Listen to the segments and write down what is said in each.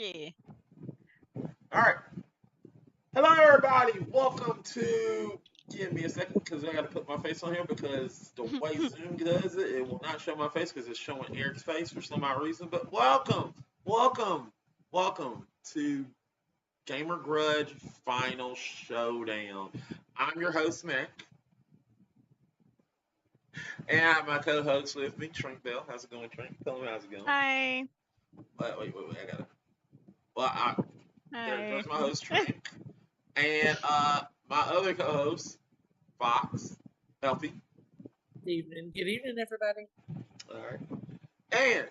Yeah. All right. Hello, everybody. Welcome to. Give me a second because I got to put my face on here because the way Zoom does it, it will not show my face because it's showing Eric's face for some odd reason. But welcome to Gamer Grudge Final Showdown. I'm your host, Mac. And I have my co-host with me, Trink Bell. How's it going, Trink? Tell me how's it going. Hi. Wait. I got it. Well, there's Hi. my host, Trink. And my other co-host, Fox, Healthy. Good evening, everybody. All right. And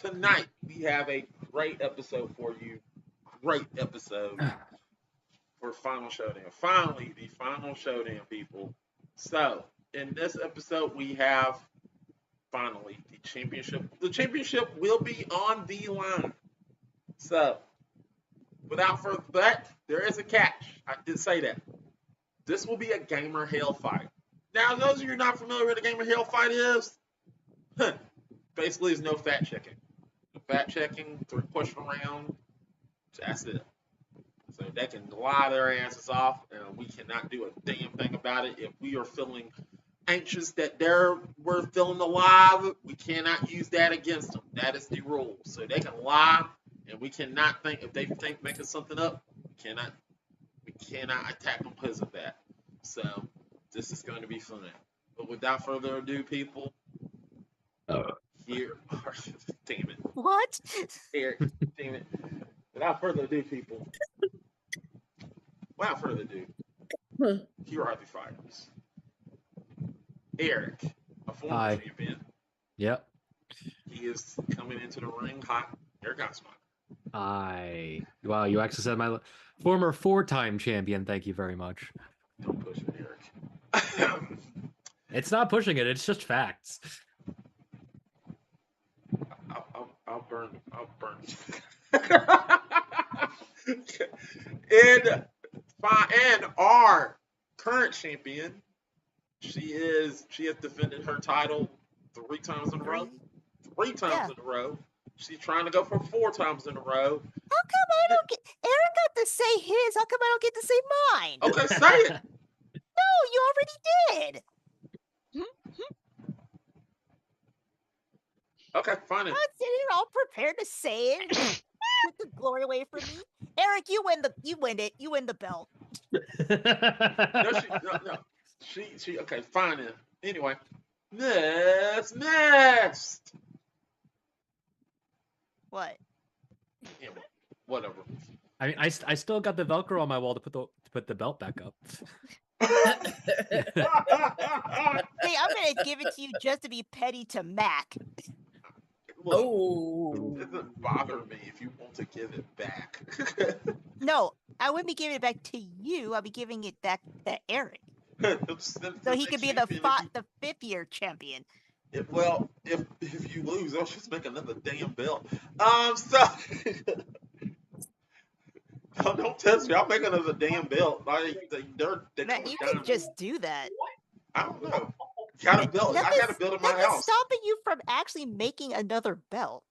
tonight we have a great episode for you. Great episode for Final Showdown. Finally, the Final Showdown, people. So, in this episode, we have finally the championship. The championship will be on the line. So, without further ado, there is a catch. I did say that. This will be a gamer hell fight. Now, those of you not familiar with what a gamer hell fight is, basically, there's no fact checking. No fact checking, 3-question round, that's it. So they can lie their asses off, and we cannot do a damn thing about it. If we are feeling anxious that we're feeling alive, we cannot use that against them. That is the rule. So they can lie, and we cannot think if they think making something up. We cannot attack them because of that. So this is going to be fun. But without further ado, people, here are damn it, What? Eric, damn it. Without further ado, people. Without further ado, here are the fighters. Eric, a former champion. Yep. He is coming into the ring hot. Eric Osman. Wow, you actually said my former 4-time champion. Thank you very much. Don't push it, Eric. It's not pushing it. It's just facts. I'll burn. And our current champion, she has defended her title 3 times in a row. 3 times in a row. She's trying to go for 4 times in a row. How come I don't get... Eric got to say his. How come I don't get to say mine? Okay, say it. No, you already did. Okay, fine. I'm sitting here all prepared to say it. Took the glory away from me. Eric, you win it. You win the belt. No. She okay, fine then. Anyway. Next. What? Yeah, whatever. I mean, I still got the Velcro on my wall to put the belt back up. Hey, I'm gonna give it to you just to be petty to Mac. Look, it doesn't bother me if you want to give it back. No, I wouldn't be giving it back to you. I'll be giving it back to Eric. So he could be the 5th year champion. If you lose, I'll just make another damn belt. Don't test me. I'll make another damn belt. Man, you can just do that. I don't know. I got a belt in my house. Nothing's stopping you from actually making another belt.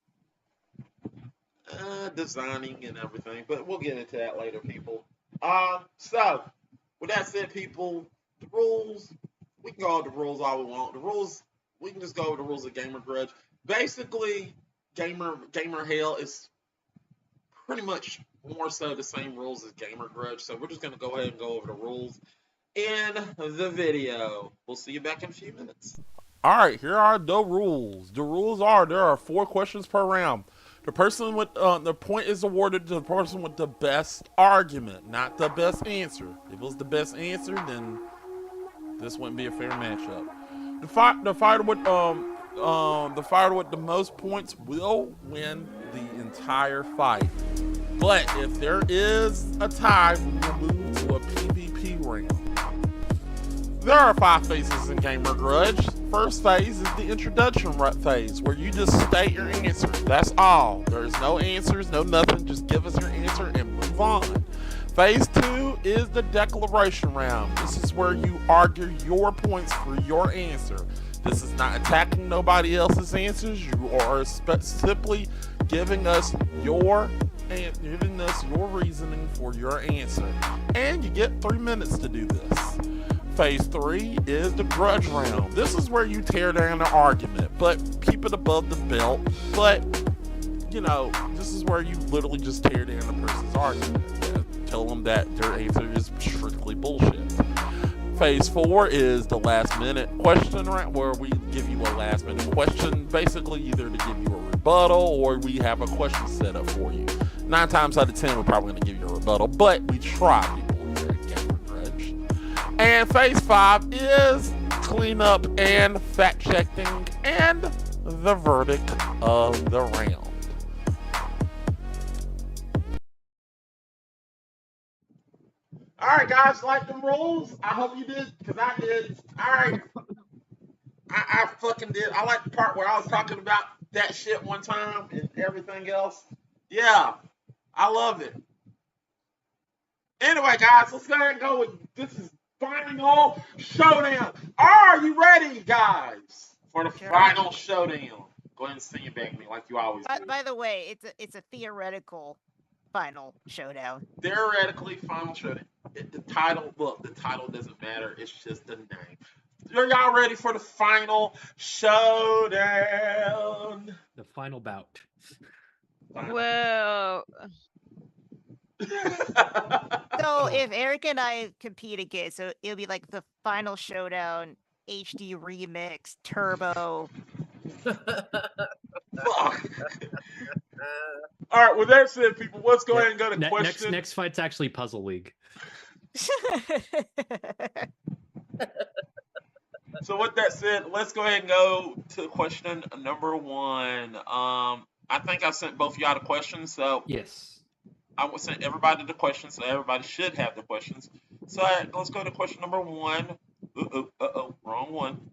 Designing and everything, but we'll get into that later, people. So with that said, people, the rules, we can go over the rules all we want. The rules, we can just go over the rules of Gamer Grudge. Basically, Gamer Hell is pretty much more so the same rules as Gamer Grudge. So we're just gonna go ahead and go over the rules in the video. We'll see you back in a few minutes. All right, here are the rules. The rules are there are 4 questions per round. The person with the point is awarded to the person with the best argument, not the best answer. If it was the best answer, then this wouldn't be a fair matchup. The fighter with the most points will win the entire fight. But if there is a tie, we will move to a PvP round. There are 5 phases in Gamer Grudge. First phase is the introduction phase, where you just state your answer. That's all. There's no answers, no nothing. Just give us your answer and move on. Phase 2 is the declaration round. This is where you argue your points for your answer. This is not attacking nobody else's answers. You are simply giving us your reasoning for your answer. And you get 3 minutes to do this. Phase 3 is the grudge round. This is where you tear down the argument, but keep it above the belt. But, you know, this is where you literally just tear down the person's argument. Tell them that their answer is strictly bullshit. Phase 4 is the last minute question round, where we give you a last minute question, basically either to give you a rebuttal or we have a question set up for you. 9 times out of 10, we're probably going to give you a rebuttal, but we try, people. We're very grudge. And phase 5 is cleanup and fact checking and the verdict of the round. All right, guys, like the rules? I hope you did, because I did. All right. I fucking did. I like the part where I was talking about that shit one time and everything else. Yeah, I love it. Anyway, guys, let's go ahead and go with this is final showdown. Are you ready, guys, for the final showdown? Go ahead and sing it back to me like you always do. By the way, it's a theoretical final showdown. Theoretically, final showdown. The title doesn't matter. It's just the name. Are y'all ready for the final showdown? The final bout. Whoa. So if Eric and I compete again, so it'll be like the final showdown HD remix turbo. Fuck. All right, with that said, people, let's go ahead and go to question. Next fight's actually Puzzle League. So with that said, let's go ahead and go to question number 1. I think I sent both of y'all the questions, so yes, I will send everybody the questions, so everybody should have the questions. So let's go to question number 1. Wrong one.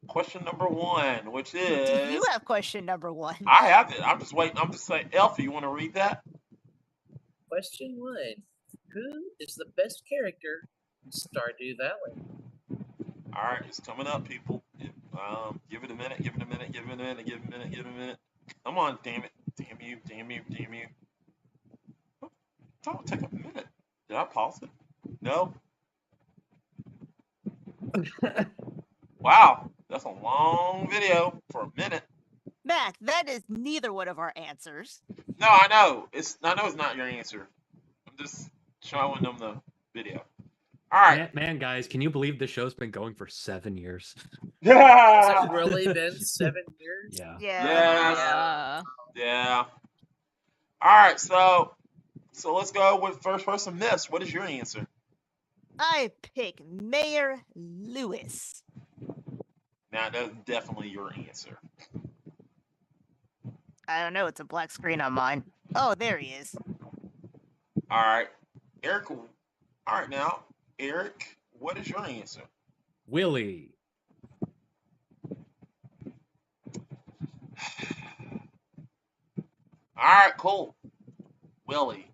Question number 1, which is. Do you have question number 1? I have it. I'm just waiting. I'm just saying, Elfie, you want to read that? Question 1: who is the best character in Stardew Valley? All right, it's coming up, people. Give it a minute. Give it a minute. Give it a minute. Give it a minute. Give it a minute. Come on, damn it! Damn you! Damn you! Damn you! Don't take a minute. Did I pause it? No. Wow, that's a long video for a minute. Mac, that is neither one of our answers. No, I know. I know it's not your answer. I'm just showing them the video. All right. Man, guys, can you believe this show's been going for 7 years? Has it really been 7 years? Yeah. Yeah. All right, so let's go with first person, Miss. What is your answer? I pick Mayor Lewis. Now, that's definitely your answer. I don't know. It's a black screen on mine. Oh, there he is. All right. Eric. All right, now. Eric, what is your answer? Willie. All right, cool. Willie.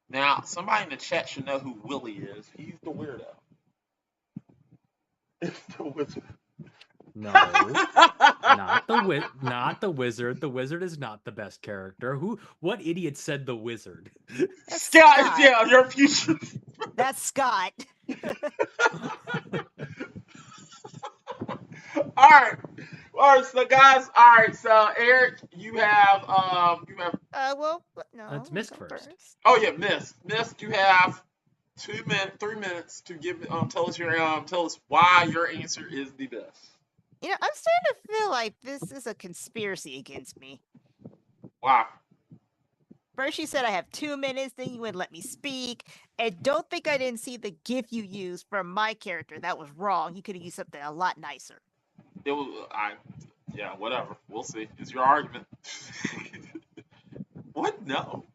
Now, somebody in the chat should know who Willie is. He's the weirdo. It's the wizard. No, not the wizard. The wizard is not the best character. What idiot said the wizard? Scott, yeah, your future. That's Scott. All right, so guys, all right, so Eric, you have. Well, no. Let's Miss first. Oh yeah, Miss, you have 3 minutes to give. Tell us why your answer is the best. You know, I'm starting to feel like this is a conspiracy against me. Wow. First you said I have 2 minutes, then you wouldn't let me speak. And don't think I didn't see the GIF you used from my character. That was wrong. You could have used something a lot nicer. It was, yeah, whatever. We'll see. It's your argument. What? No.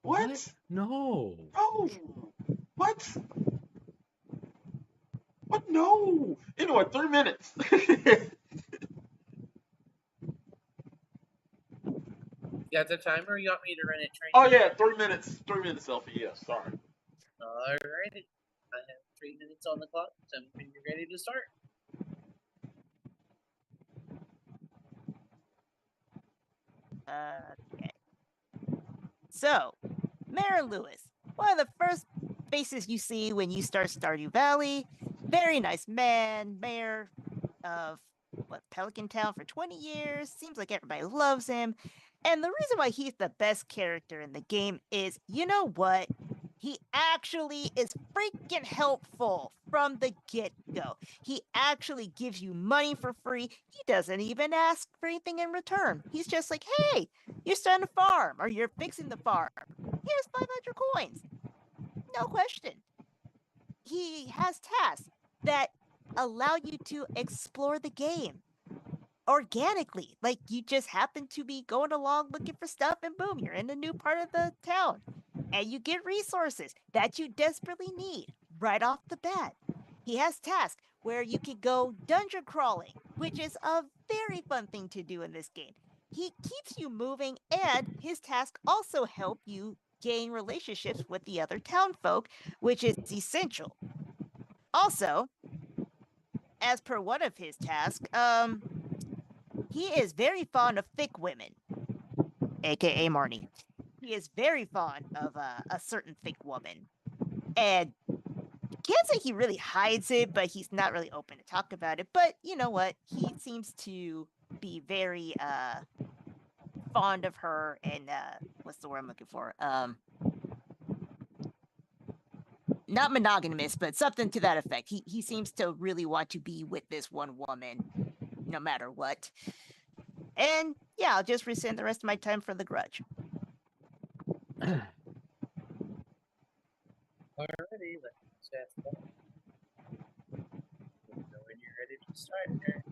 What? No. No. What? What? No. Anyway, 3 minutes. You got the timer or you want me to run it, Trink? Oh, yeah, 3 minutes. 3 minutes, Elfie. Yes, sorry. Alrighty. I have 3 minutes on the clock, so when you're ready to start. Okay. So, Mayor Lewis, one of the first faces you see when you start Stardew Valley. Very nice man, mayor of Pelican Town for 20 years. Seems like everybody loves him. And the reason why he's the best character in the game is, you know what? He actually is freaking helpful from the get-go. He actually gives you money for free. He doesn't even ask for anything in return. He's just like, hey, you're starting a farm or you're fixing the farm. Here's 500 coins. No question. He has tasks that allow you to explore the game organically. Like you just happen to be going along looking for stuff and boom, you're in a new part of the town. And you get resources that you desperately need right off the bat. He has tasks where you could go dungeon crawling, which is a very fun thing to do in this game. He keeps you moving, and his tasks also help you gain relationships with the other town folk, which is essential. Also, as per one of his tasks, he is very fond of thick women, aka Marnie. He is very fond of a certain thick woman, and can't say he really hides it, but he's not really open to talk about it. But you know what? He seems to be very fond of her, and what's the word I'm looking for? Not monogamous, but something to that effect. He seems to really want to be with this one woman, no matter what. And yeah, I'll just rescind the rest of my time for the grudge. Alrighty, let's ask that. When you're ready to start, Aaron.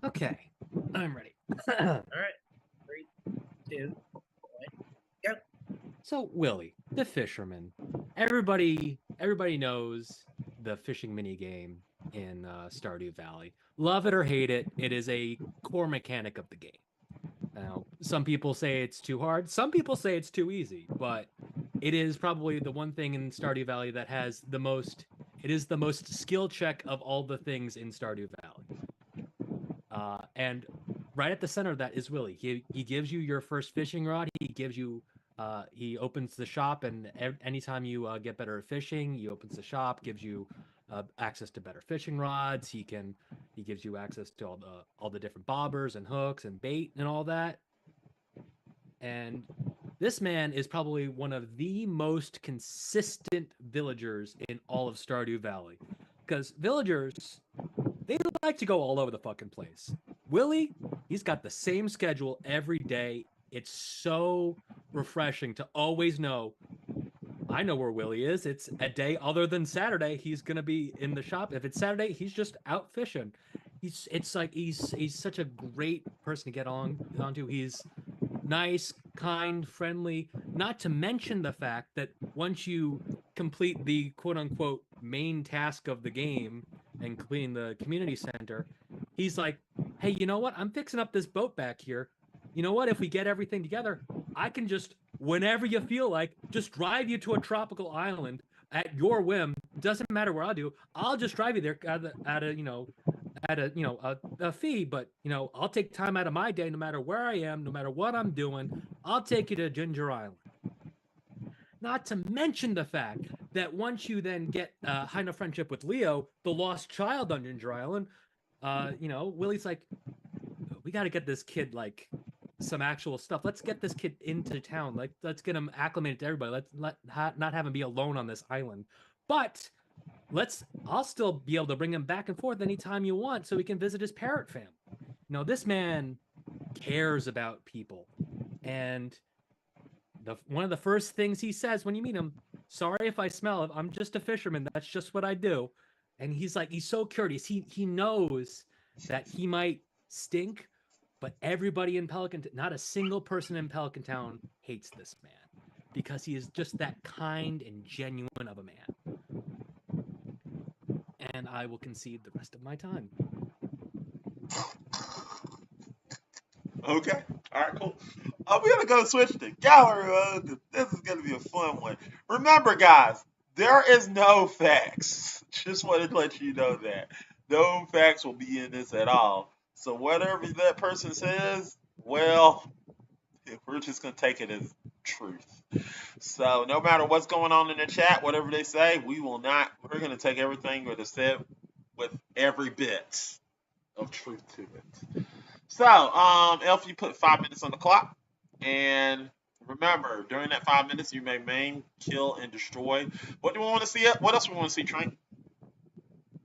Okay, I'm ready. Alright. 3, 2, 1, go. So Willie, the fisherman. Everybody knows the fishing mini game in Stardew Valley. Love it or hate it, it is a core mechanic of the game. Now, some people say it's too hard. Some people say it's too easy. But it is probably the one thing in Stardew Valley that has the most. It is the most skill check of all the things in Stardew Valley. And right at the center of that is Willie. He gives you your first fishing rod. He gives you. He opens the shop, and anytime you get better at fishing, he opens the shop, gives you access to better fishing rods. He gives you access to all the different bobbers and hooks and bait and all that. And this man is probably one of the most consistent villagers in all of Stardew Valley, because villagers, they like to go all over the fucking place. Willie, he's got the same schedule every day. It's so refreshing to always know, I know where Willie is. It's a day other than Saturday. He's gonna be in the shop. If it's Saturday, he's just out fishing. He's such a great person to get onto. He's nice, kind, friendly. Not to mention the fact that once you complete the quote unquote main task of the game and clean the community center, he's like, hey, you know what? I'm fixing up this boat back here. You know what? If we get everything together, I can just, whenever you feel like, just drive you to a tropical island at your whim. Doesn't matter where I do. I'll just drive you there at a fee. But I'll take time out of my day, no matter where I am, no matter what I'm doing. I'll take you to Ginger Island. Not to mention the fact that once you then get high enough friendship with Leo, the lost child on Ginger Island, Willie's like, we got to get this kid like some actual stuff. Let's get this kid into town. Like, let's get him acclimated to everybody. Let's not have him be alone on this island. But I'll still be able to bring him back and forth anytime you want, so he can visit his parrot family. This man cares about people, and one of the first things he says when you meet him, sorry if I smell, I'm just a fisherman. That's just what I do. And he's so curious. He knows that he might stink, but everybody in Pelican, not a single person in Pelican Town hates this man, because he is just that kind and genuine of a man. And I will concede the rest of my time. Okay. All right, cool. We're going to go switch to gallery mode. This is going to be a fun one. Remember, guys, there is no facts. Just wanted to let you know that. No facts will be in this at all. So whatever that person says, well, We're just gonna take it as truth. So no matter what's going on in the chat, whatever they say, we will not. We're gonna take everything that is said with every bit of truth to it. So, Elf, you put 5 minutes on the clock, and remember, during that 5 minutes, you may maim, kill, and destroy. What do we want to see? What else do we want to see, Trink?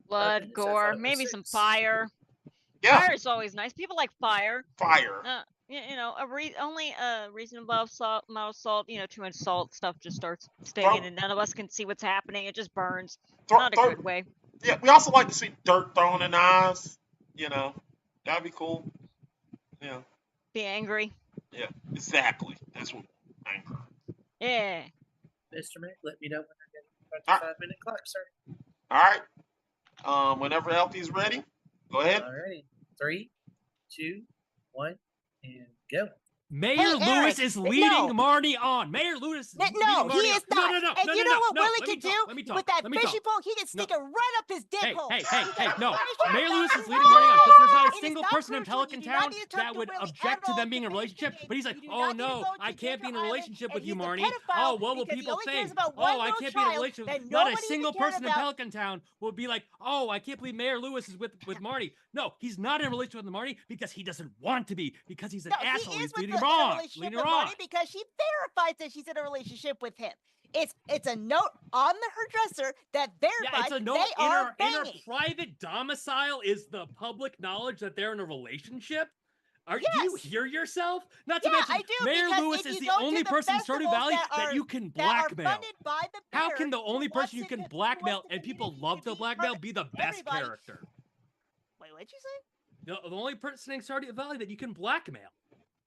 Blood, minutes, I gore, thought it was maybe some 6. fire. Yeah, Fire is always nice. People like fire. fire. You know, only a reasonable amount of salt. You know, too much salt, stuff just starts Throw- stinging, and none of us can see what's happening. It just burns. Throw- Not a throw- good way. Yeah, we also like to see dirt thrown in eyes. You know, that'd be cool. Yeah, Be angry. yeah, exactly. That's what anger. Yeah. Mr. Mac, let me know when I'm getting about Ah. the 5-minute clock, sir. All right. Whenever Elfie's ready, go ahead. Alrighty. 3, 2, 1, and go. Mayor Hey, Lewis Eric, is no. leading Marnie on. Mayor Lewis is No, leading he Marnie is on. not. No, And you know what Willie let me can talk, do let me talk, with that let me fishing talk. pole? He can stick it right up his dick hole. Hey, He can no. finish it Mayor Lewis right is leading Marnie on because there's not It a is single not person in crucial. Pelican You do not Town need to talk that to would Willie object at to all them being in a finish the relationship. game. But he's like, You do oh not need to no, go I to can't be in a Ginger Island, relationship and with you, he's a Marnie. pedophile Oh, what will because he people only cares think? about one Oh, I little can't be in a child relationship. that Not a nobody single even cared person in about. Pelican Town will be like, oh, I can't believe Mayor Lewis is with Marnie. No, he's not in a relationship with Marnie because he doesn't want to be, because he's an No, asshole. he is He's leading in her a on. relationship Leading with her on. Marty because she verifies that she's in a relationship with him. It's a note on her dresser that Yeah, verifies it's a note they in are her banging. private domicile is the public knowledge that they're in a relationship. Do you Yes. hear yourself? Not to Yeah, mention, I do, Mayor because Lewis if is you the go to only the person in Stardew festivals Valley that that are- you can that are blackmail. funded by the How bear, can the only who person wants you the can who wants blackmail the and people community love to be blackmail heard? be the best Everybody- character? Wait, what'd you say? The only person in Stardew Valley that you can blackmail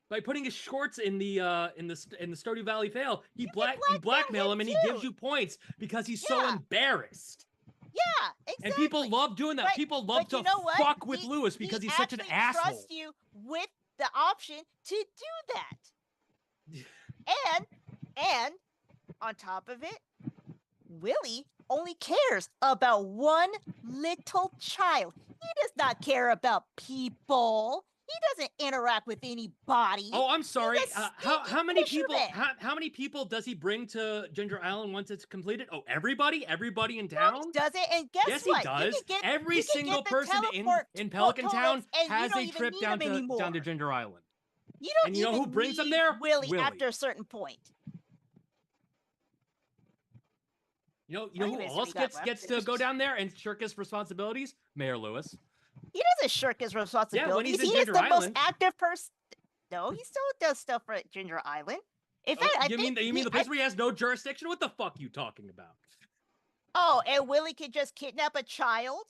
by putting his shorts in the Stardew Valley Vale, you blackmail him and he gives too. you points because he's so Yeah. embarrassed. Yeah, exactly. And people love doing that. But- People love but to you know what? fuck with He- Lewis because he he's such an actually asshole. trusts you with the option to do that. and on top of it, Willie only cares about one little child. He does not care about people. He doesn't interact with anybody. Oh, I'm sorry. He's a How stinky many people? fisherman. How many people does he bring to Ginger Island once it's completed? Oh, everybody in No, town. he doesn't. And guess Yes, what? he does. You can get, Every you can single get the person teleport in Pelican Town toilets, and you has don't a even trip need down them to anymore. Ginger Island. You don't And you know even who brings them need there? Willie Willie. after a certain point. You know who Anyways, else we got gets to go down there and shirk his responsibilities? Mayor Lewis. He doesn't shirk his responsibilities. he's in He is Ginger the Island. most active person. No, he still does stuff for Ginger Island. In fact, I you think mean the place where he has no jurisdiction? What the fuck you talking about? Oh, and Willie can just kidnap a child?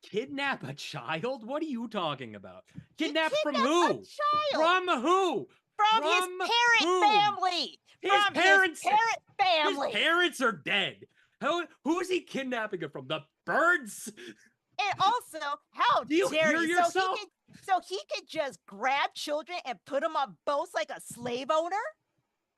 Kidnap a child? What are you talking about? He Kidnap from kidnapped who? a child. From who? From his from parent whom? family. His From parents. his parent family. His parents are dead. Who is he kidnapping it from? The birds? And also, how Do you dare hear he? yourself? So he could just grab children and put them on boats like a slave owner?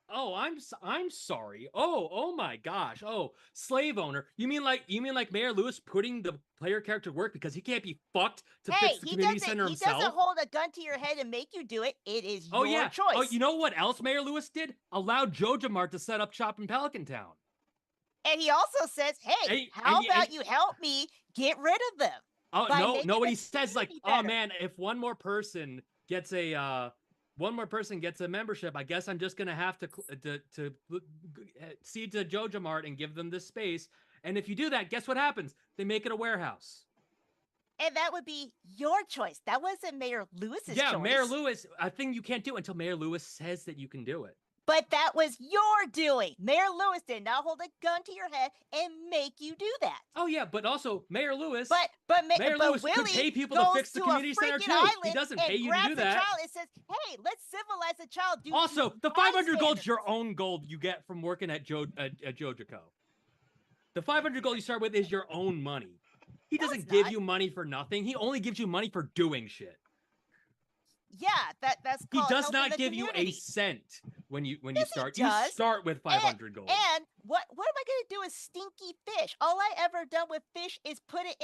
Oh, I'm sorry. Oh my gosh. Oh, slave owner. You mean like Mayor Lewis putting the player character to work because he can't be fucked to fix the community center He himself? doesn't hold a gun to your head and make you do it. It is Oh your yeah. choice. Oh, you know what else Mayor Lewis did? Allowed Jojamart to set up shop in Pelican Town. And he also says, "Hey, how about you help me get rid of them?" Oh by no, making what the he says is like, community oh better." man, if one more person gets a membership, I guess I'm just gonna have to cede to Jojamart and give them this space. And if you do that, guess what happens? They make it a warehouse. And that would be your choice. That wasn't Mayor Lewis's Yeah, choice. Mayor Lewis, a thing you can't do until Mayor Lewis says that you can do it. But that was your doing. Mayor Lewis did not hold a gun to your head and make you do that. Oh yeah, but also Mayor Lewis. Mayor Lewis Willie could pay people goes to fix the a community center freaking too. island He doesn't and pay you to grabs do a that. child and says, "Hey, let's civilize the child." Also, the my 500 gold is standards." your own gold you get from working at Jojico. The 500 gold you start with is your own money. He No, doesn't it's give not. you money for nothing. He only gives you money for doing shit. Yeah, that's He called does helping not the give you a community. cent when you Yes, he start. does. You start with 500 gold. And what am I gonna do with stinky fish? All I ever done with fish is put it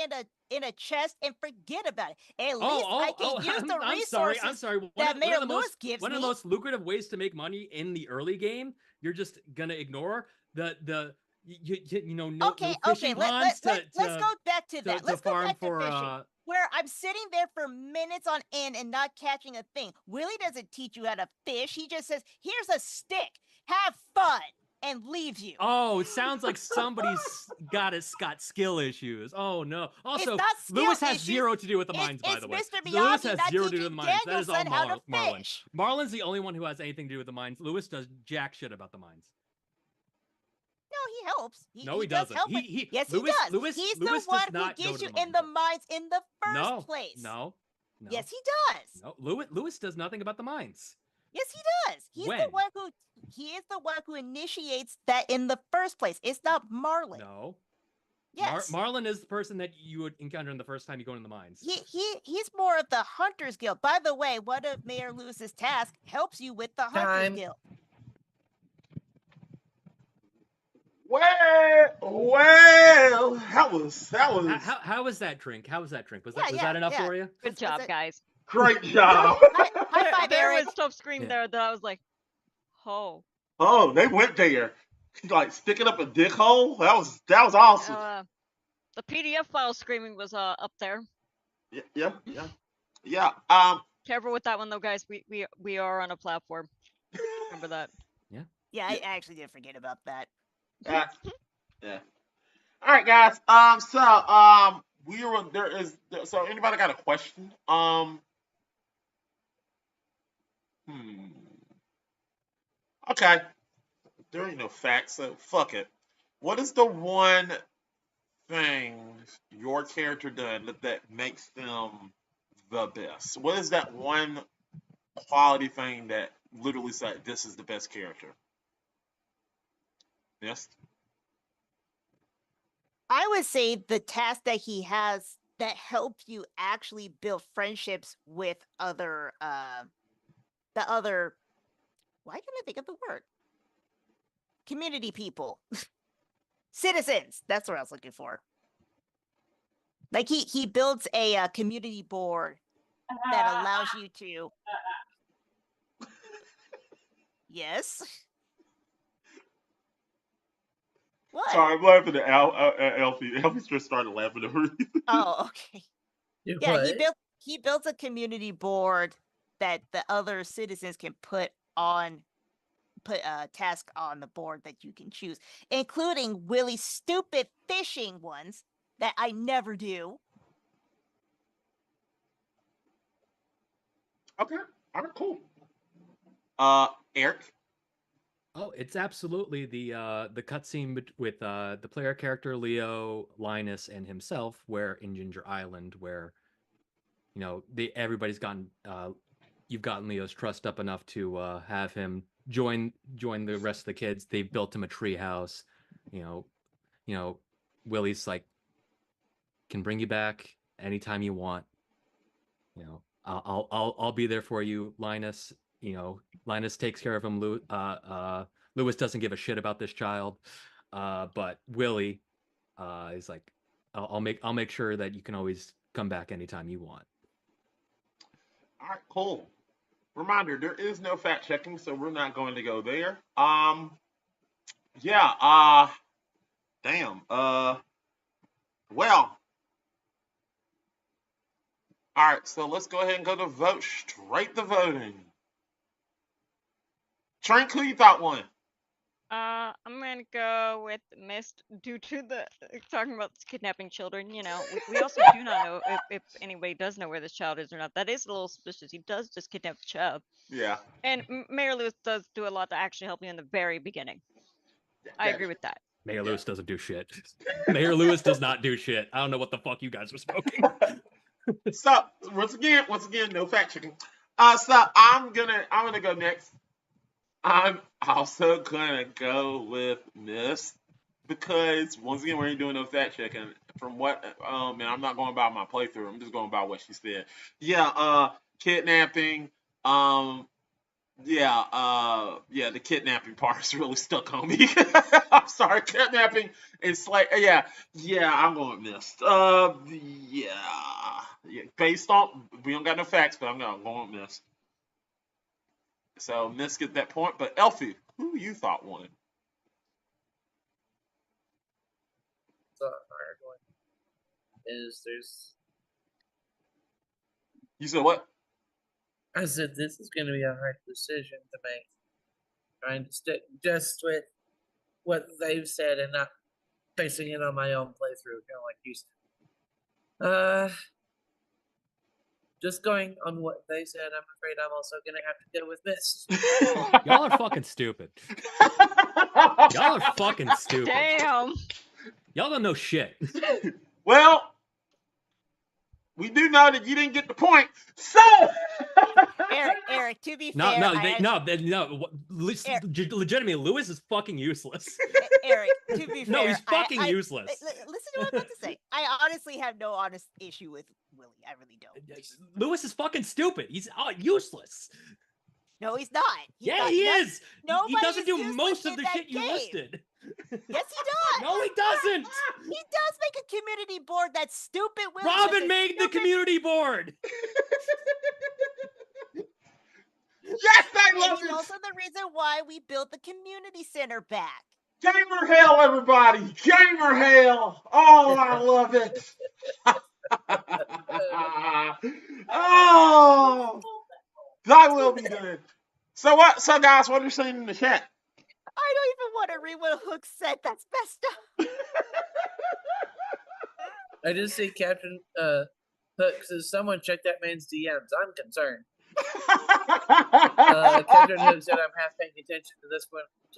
in a chest and forget about it. At least I can use the resources I'm sorry. that Mayor Lewis gives one me. of the most lucrative ways to make money in the early game, you're just gonna ignore no fishing ponds let's go back to that. to Let's go farm back for to fishing. Where I'm sitting there for minutes on end and not catching a thing. Willie doesn't teach you how to fish. He just says, "Here's a stick. Have fun," and leaves you. Oh, it sounds like somebody's got skill issues. Oh no. Also, It's not skill Lewis has issues. zero to do with the mines, by It's the way. Mr. Lewis Miyagi has not zero to do teaching with the mines. That is all Danielson how to Marlon. fish. Marlon's the only one who has anything to do with the mines. Lewis does jack shit about the mines. No, he helps. No, he does doesn't. help. Yes, he does. He's Lewis the one does not who gets go you to the in the mines. mines in the first place. No. Yes, he does. No, Lewis does nothing about the mines. Yes, he does. He is the one who initiates that in the first place. It's not Marlon. No. Yes. Marlon is the person that you would encounter in the first time you go in the mines. He's more of the Hunters Guild. By the way, one of Mayor Lewis's tasks helps you with the Hunters Guild. Well, that was. How was that, Trink? How was that, Trink? Was Yeah, that enough for you? Good job, guys. Great job. High five, There Eric. was stuff screamed there that I was like, oh. Oh, they went there. Like sticking up a dick hole. That was awesome. The PDF file screaming was up there. Yeah. Careful with that one though, guys. We are on a platform. Remember that. Yeah, I actually did forget about that. Yeah. All right, guys. So anybody got a question? Okay. There ain't no facts, so fuck it. What is the one thing your character done that makes them the best? What is that one quality thing that literally said this is the best character? Yes. I would say the task that he has that helps you actually build friendships with why can't I think of the word? Community people. Citizens. That's what I was looking for. Like he builds a community board that allows you to. Yes. What? Sorry, I'm laughing at Elfie. Elfie just started laughing at her. Oh, okay. Yeah, he built a community board that the other citizens can put a task on the board that you can choose, including Willie's stupid fishing ones that I never do. Okay. All right, cool. Eric? Oh, it's absolutely the cutscene with the player character Leo, Linus, and himself, where in Ginger Island, where everybody's gotten you've gotten Leo's trust up enough to have him join the rest of the kids. They've built him a tree house. Willie's like, can bring you back anytime you want. I'll be there for you, Linus. Linus takes care of him. Lewis doesn't give a shit about this child, but Willie is like, I'll make sure that you can always come back anytime you want. All right, cool. Reminder: there is no fact checking, so we're not going to go there. Damn. Well. All right, so let's go ahead and go to vote. Straight to voting. Trink, who you thought won? I'm gonna go with Mist due to the talking about kidnapping children. We also do not know if anybody does know where this child is or not. That is a little suspicious. He does just kidnap the child. Yeah. And Mayor Lewis does do a lot to actually help you in the very beginning. I agree with that. Mayor Lewis doesn't do shit. Mayor Lewis does not do shit. I don't know what the fuck you guys were smoking. So once again, no fact checking. So I'm gonna go next. I'm also gonna go with Miss because once again we ain't doing no fact checking. From what and I'm not going by my playthrough. I'm just going by what she said. Yeah, kidnapping, Yeah, the kidnapping part is really stuck on me. I'm sorry, kidnapping and yeah, I'm going with missed. Yeah, based on we don't got no facts, but I'm going with missed. So missed get that point, but Elfie, who you thought won? It's a hard one. You said what? I said this is going to be a hard decision to make. Trying to stick just with what they've said and not basing it on my own playthrough, kind of like you said. Just going on what they said, I'm afraid I'm also going to have to deal with this. Y'all are fucking stupid. Y'all are fucking stupid. Damn. Y'all don't know shit. Well, we do know that you didn't get the point. So, Eric, to be fair, legitimately, Lewis is fucking useless. Eric, to be fair, No, he's fucking useless. Listen to what I'm about to say. I honestly have no honest issue with Willie. I really don't. Lewis is fucking stupid. He's useless. No, he's not. He is. He doesn't do useless most of in the that shit you game. listed. Yes, he does. No, he doesn't. He does make a community board. That stupid Willie. Robin made the community board. yes, I love He's it. also the reason why we built the community center back. Gamer hell, everybody! Gamer hell! Oh, I love it! Oh, I will be good. So what? So guys, what are you saying in the chat? I don't even want to read what Hook said. That's messed up. I just see Captain Hook says, "Someone check that man's DMs. I'm concerned." Captain Hook said, "I'm half paying attention to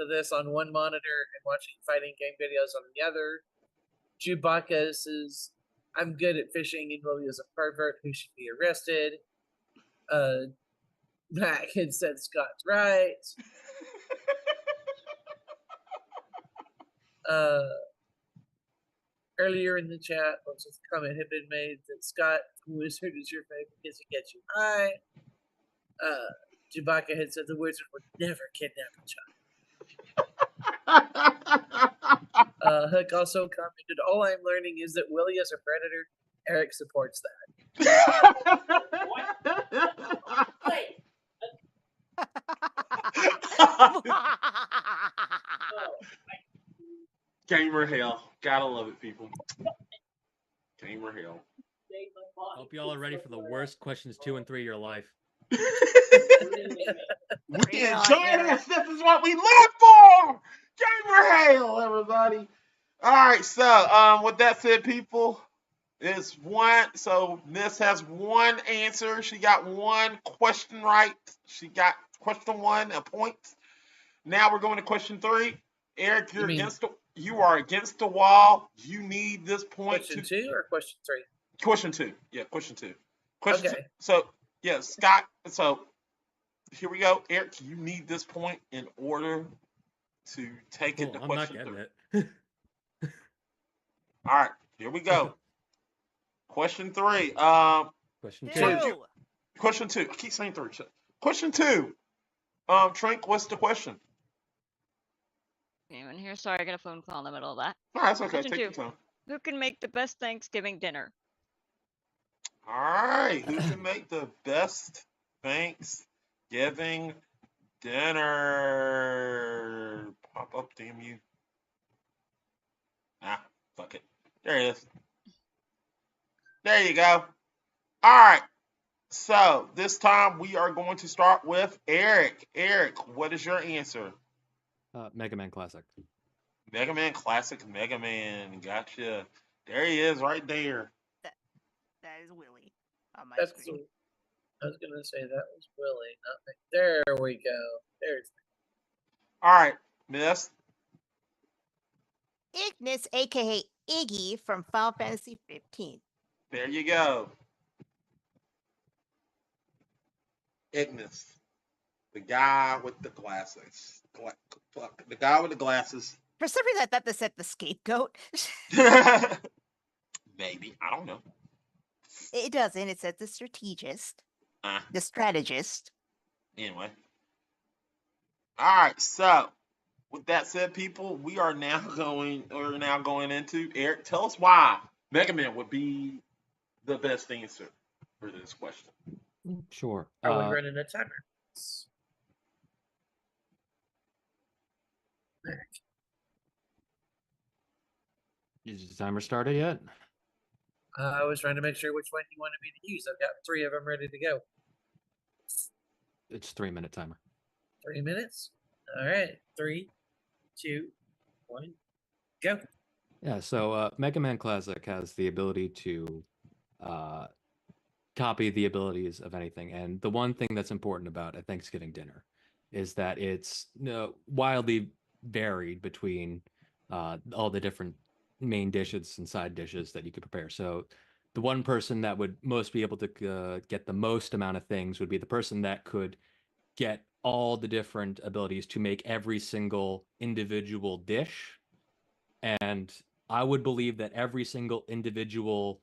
this on one monitor and watching fighting game videos on the other." Chewbacca says, "I'm good at fishing and Willie is a pervert who should be arrested." Matt had said Scott's right. Earlier in the chat, a comment had been made that Scott Wizard is your favorite because he gets you high. Chewbacca had said the wizard would never kidnap a child. Hook also commented, "All I'm learning is that Willie is a predator. Eric supports that." Wait. Gamer hell. Gotta love it, people. Gamer hell. Hope y'all are ready for the worst questions 2 and 3 of your life. We enjoy this. This is what we live for. Gamer hell, everybody. All right. So, with that said, people, it's one. So Miss has one answer. She got one question right. She got question 1 a point. Now we're going to question 3. Eric, you are against the wall. You need this point. Question 2 or question 3? Question 2. Yeah, question 2. Question okay. 2. So, yeah, Scott. So, here we go. Eric, you need this point in order to take it to question 3. I'm not getting it. All right, here we go. Question 3. Question 2. Question 2. I keep saying 3. Question 2. Trink, what's the question? Anyone here? Sorry, I got a phone call in the middle of that. No, that's okay. Question Take 2. your time. Who can make the best Thanksgiving dinner? All right. Who can make the best Thanksgiving dinner? Pop up, damn you. Ah, fuck it. There it is. There you go. All right. So this time we are going to start with Eric. Eric, what is your answer? Mega Man Classic. Mega Man Classic. Mega Man. Gotcha. There he is, right there. That is Willie on my That's screen. I was gonna say that was Willie. There we go. There's. All right, Miss. Ignis, aka Iggy from Final Fantasy 15. There you go. Ignis, the guy with the glasses. The guy with the glasses. For some reason, I thought they said the scapegoat. Maybe. I don't know. It doesn't. It says the strategist. The strategist. Anyway. Alright, so with that said, people, we're now going into Eric. Tell us why Mega Man would be the best answer for this question. Sure. Are we running a timer? Is the timer started yet? I was trying to make sure which one you wanted me to use. I've got 3 of them ready to go. It's 3-minute timer. 3 minutes? All right. 3, 2, 1, go. Yeah, so Mega Man Classic has the ability to copy the abilities of anything. And the one thing that's important about a Thanksgiving dinner is that it's wildly varied between all the different main dishes and side dishes that you could prepare. So the one person that would most be able to get the most amount of things would be the person that could get all the different abilities to make every single individual dish. And I would believe that every single individual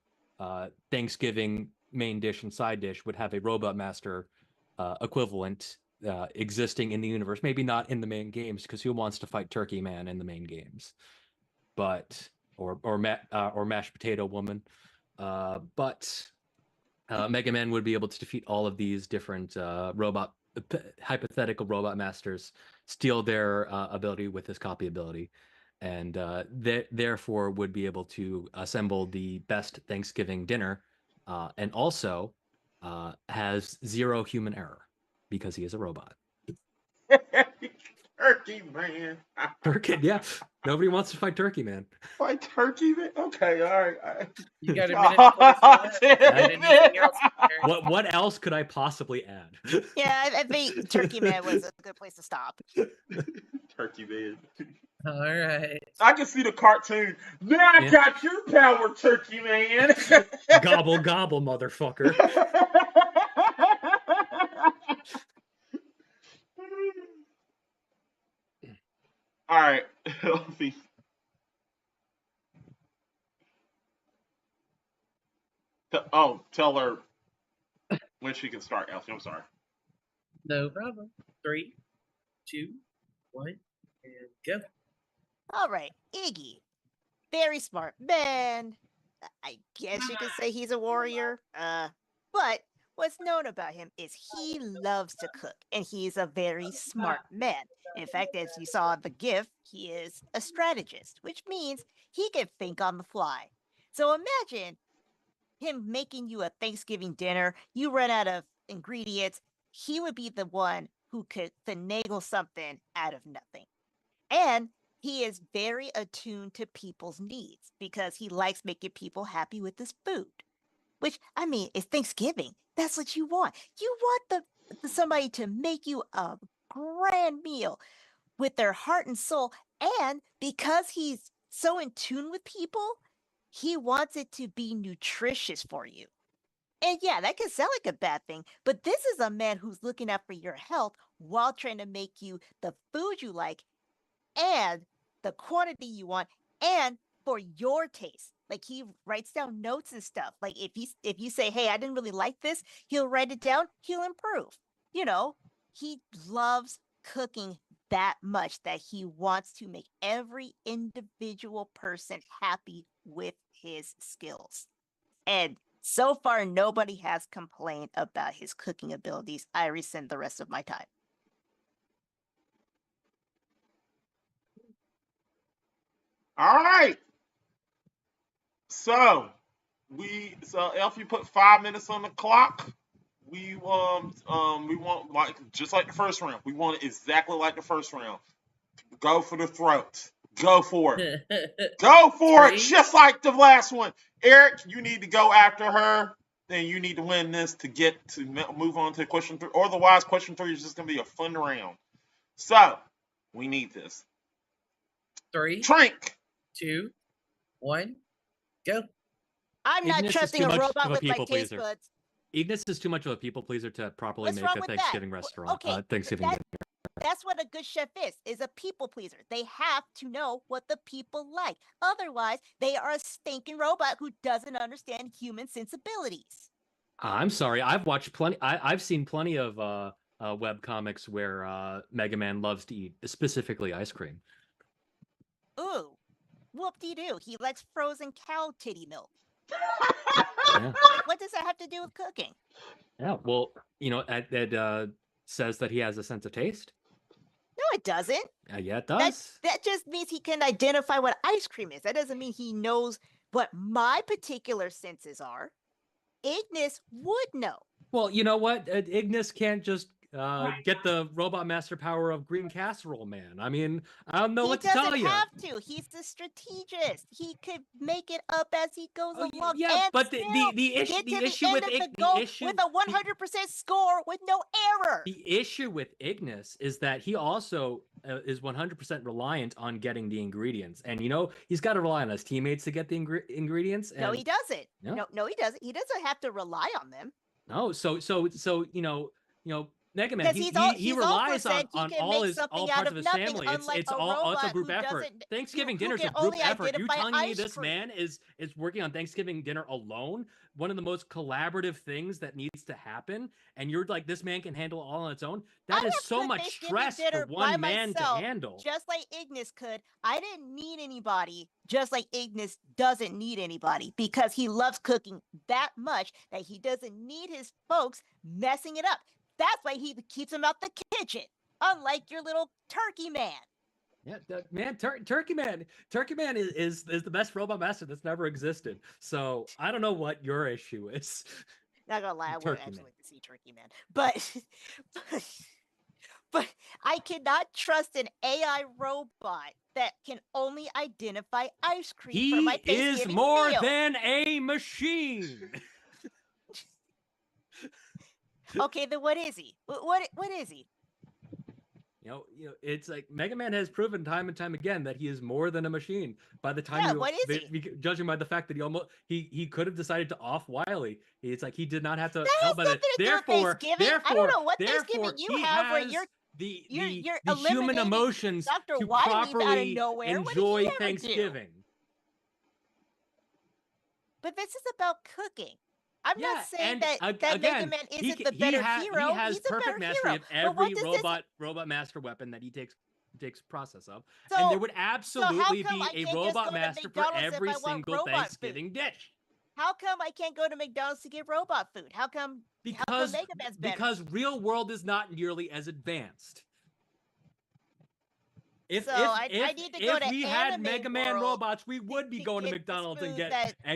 Thanksgiving main dish and side dish would have a Robot Master equivalent existing in the universe. Maybe not in the main games, because who wants to fight Turkey Man in the main games? But or mashed potato woman. But Mega Man would be able to defeat all of these different hypothetical Robot Masters, steal their ability with his copy ability, and therefore would be able to assemble the best Thanksgiving dinner, and also has 0 human error because he is a robot. Turkey Man. Turkey, yeah. Nobody wants to fight Turkey Man. Fight Turkey Man? Okay, all right. You got a minute. Anything else? What else could I possibly add? Yeah, I think Turkey Man was a good place to stop. Turkey Man. All right. I can see the cartoon. Now I got your power, Turkey Man. Gobble, gobble, motherfucker. All right. Tell her when she can start, Elsie. I'm sorry. No problem. 3, 2, 1, and go. All right, Iggy. Very smart man. I guess you could say he's a warrior. But what's known about him is he loves to cook, and he's a very smart man. In fact, as you saw in the GIF, he is a strategist, which means he can think on the fly. So imagine him making you a Thanksgiving dinner, you run out of ingredients, he would be the one who could finagle something out of nothing. And he is very attuned to people's needs because he likes making people happy with his food. Which, I mean, it's Thanksgiving. That's what you want. You want somebody to make you a grand meal with their heart and soul. And because he's so in tune with people, he wants it to be nutritious for you. And yeah, that can sound like a bad thing, but this is a man who's looking out for your health while trying to make you the food you like and the quantity you want and for your taste. Like he writes down notes and stuff. Like if you say, "Hey, I didn't really like this," he'll write it down, he'll improve. You know, he loves cooking that much that he wants to make every individual person happy with his skills. And so far, nobody has complained about his cooking abilities. I rescind the rest of my time. All right. So Elf, you put 5 minutes on the clock. We want like just like the first round. We want it exactly like the first round. Go for the throat. Go for it. Go for it, just like the last one. Eric, you need to go after her. Then you need to win this to get to move on to question 3. Otherwise, question 3 is just gonna be a fun round. So we need this. 3, Trink. 2, 1, go. I'm not Ignis is trusting too a much robot of a with my people taste pleaser. buds. Ignis is too much of a people pleaser to properly What's make wrong a with Thanksgiving that? restaurant. Okay, Thanksgiving dinner. That's what a good chef is a people pleaser. They have to know what the people like. Otherwise, they are a stinking robot who doesn't understand human sensibilities. I'm sorry. I've watched plenty. I've seen plenty of web comics where Mega Man loves to eat specifically ice cream. Ooh, whoop-de-doo. He likes frozen cow titty milk. Yeah. What does that have to do with cooking? Yeah. Well, that says that he has a sense of taste. No, it doesn't. Yeah, it does. That just means he can identify what ice cream is. That doesn't mean he knows what my particular senses are. Ignis would know. Well, you know what? Ignis can't just get the robot master power of Green Casserole Man. I mean, I don't know what to tell you. He doesn't have to. He's the strategist. He could make it up as he goes along. Yeah, and but the issue with with a 100% score with no error. The issue with Ignis is that he also is 100% reliant on getting the ingredients, and he's got to rely on his teammates to get the ingredients. And... No, he doesn't. No? No, he doesn't. He doesn't have to rely on them. No, so Mega Man, he relies on all parts of his family. It's a group effort. Thanksgiving dinner's a group effort. You're telling me this man is working on Thanksgiving dinner alone? One of the most collaborative things that needs to happen, and you're like, this man can handle all on its own? That is so much stress for one man to handle. Just like Ignis could. I didn't need anybody, just like Ignis doesn't need anybody, because he loves cooking that much that he doesn't need his folks messing it up. That's why he keeps him out the kitchen, unlike your little turkey man. Yeah, man, Turkey Man is the best robot master that's never existed. So I don't know what your issue is. Not gonna lie, I would actually like to see Turkey Man, but I cannot trust an AI robot that can only identify ice cream for my Thanksgiving He is more meal. than a machine. Okay, then what is he? What is he? It's like Mega Man has proven time and time again that he is more than a machine. By the time what is he? Judging by the fact that he could have decided to off Wily. It's like he did not have to that help by that. Therefore, I don't know what Thanksgiving you have where you're the eliminating human emotions Dr. to Wily properly out of nowhere. enjoy What did he Thanksgiving. But this is about cooking. I'm not saying that again, Mega Man isn't the better hero. He has He's a perfect better mastery hero. of every robot master weapon that he takes process of. So, and there would absolutely be a robot master for every single Thanksgiving dish. How come I can't go to McDonald's to get robot food? How come Mega Man's better? Because real world is not nearly as advanced. If we had Mega Man robots, we would be going to McDonald's and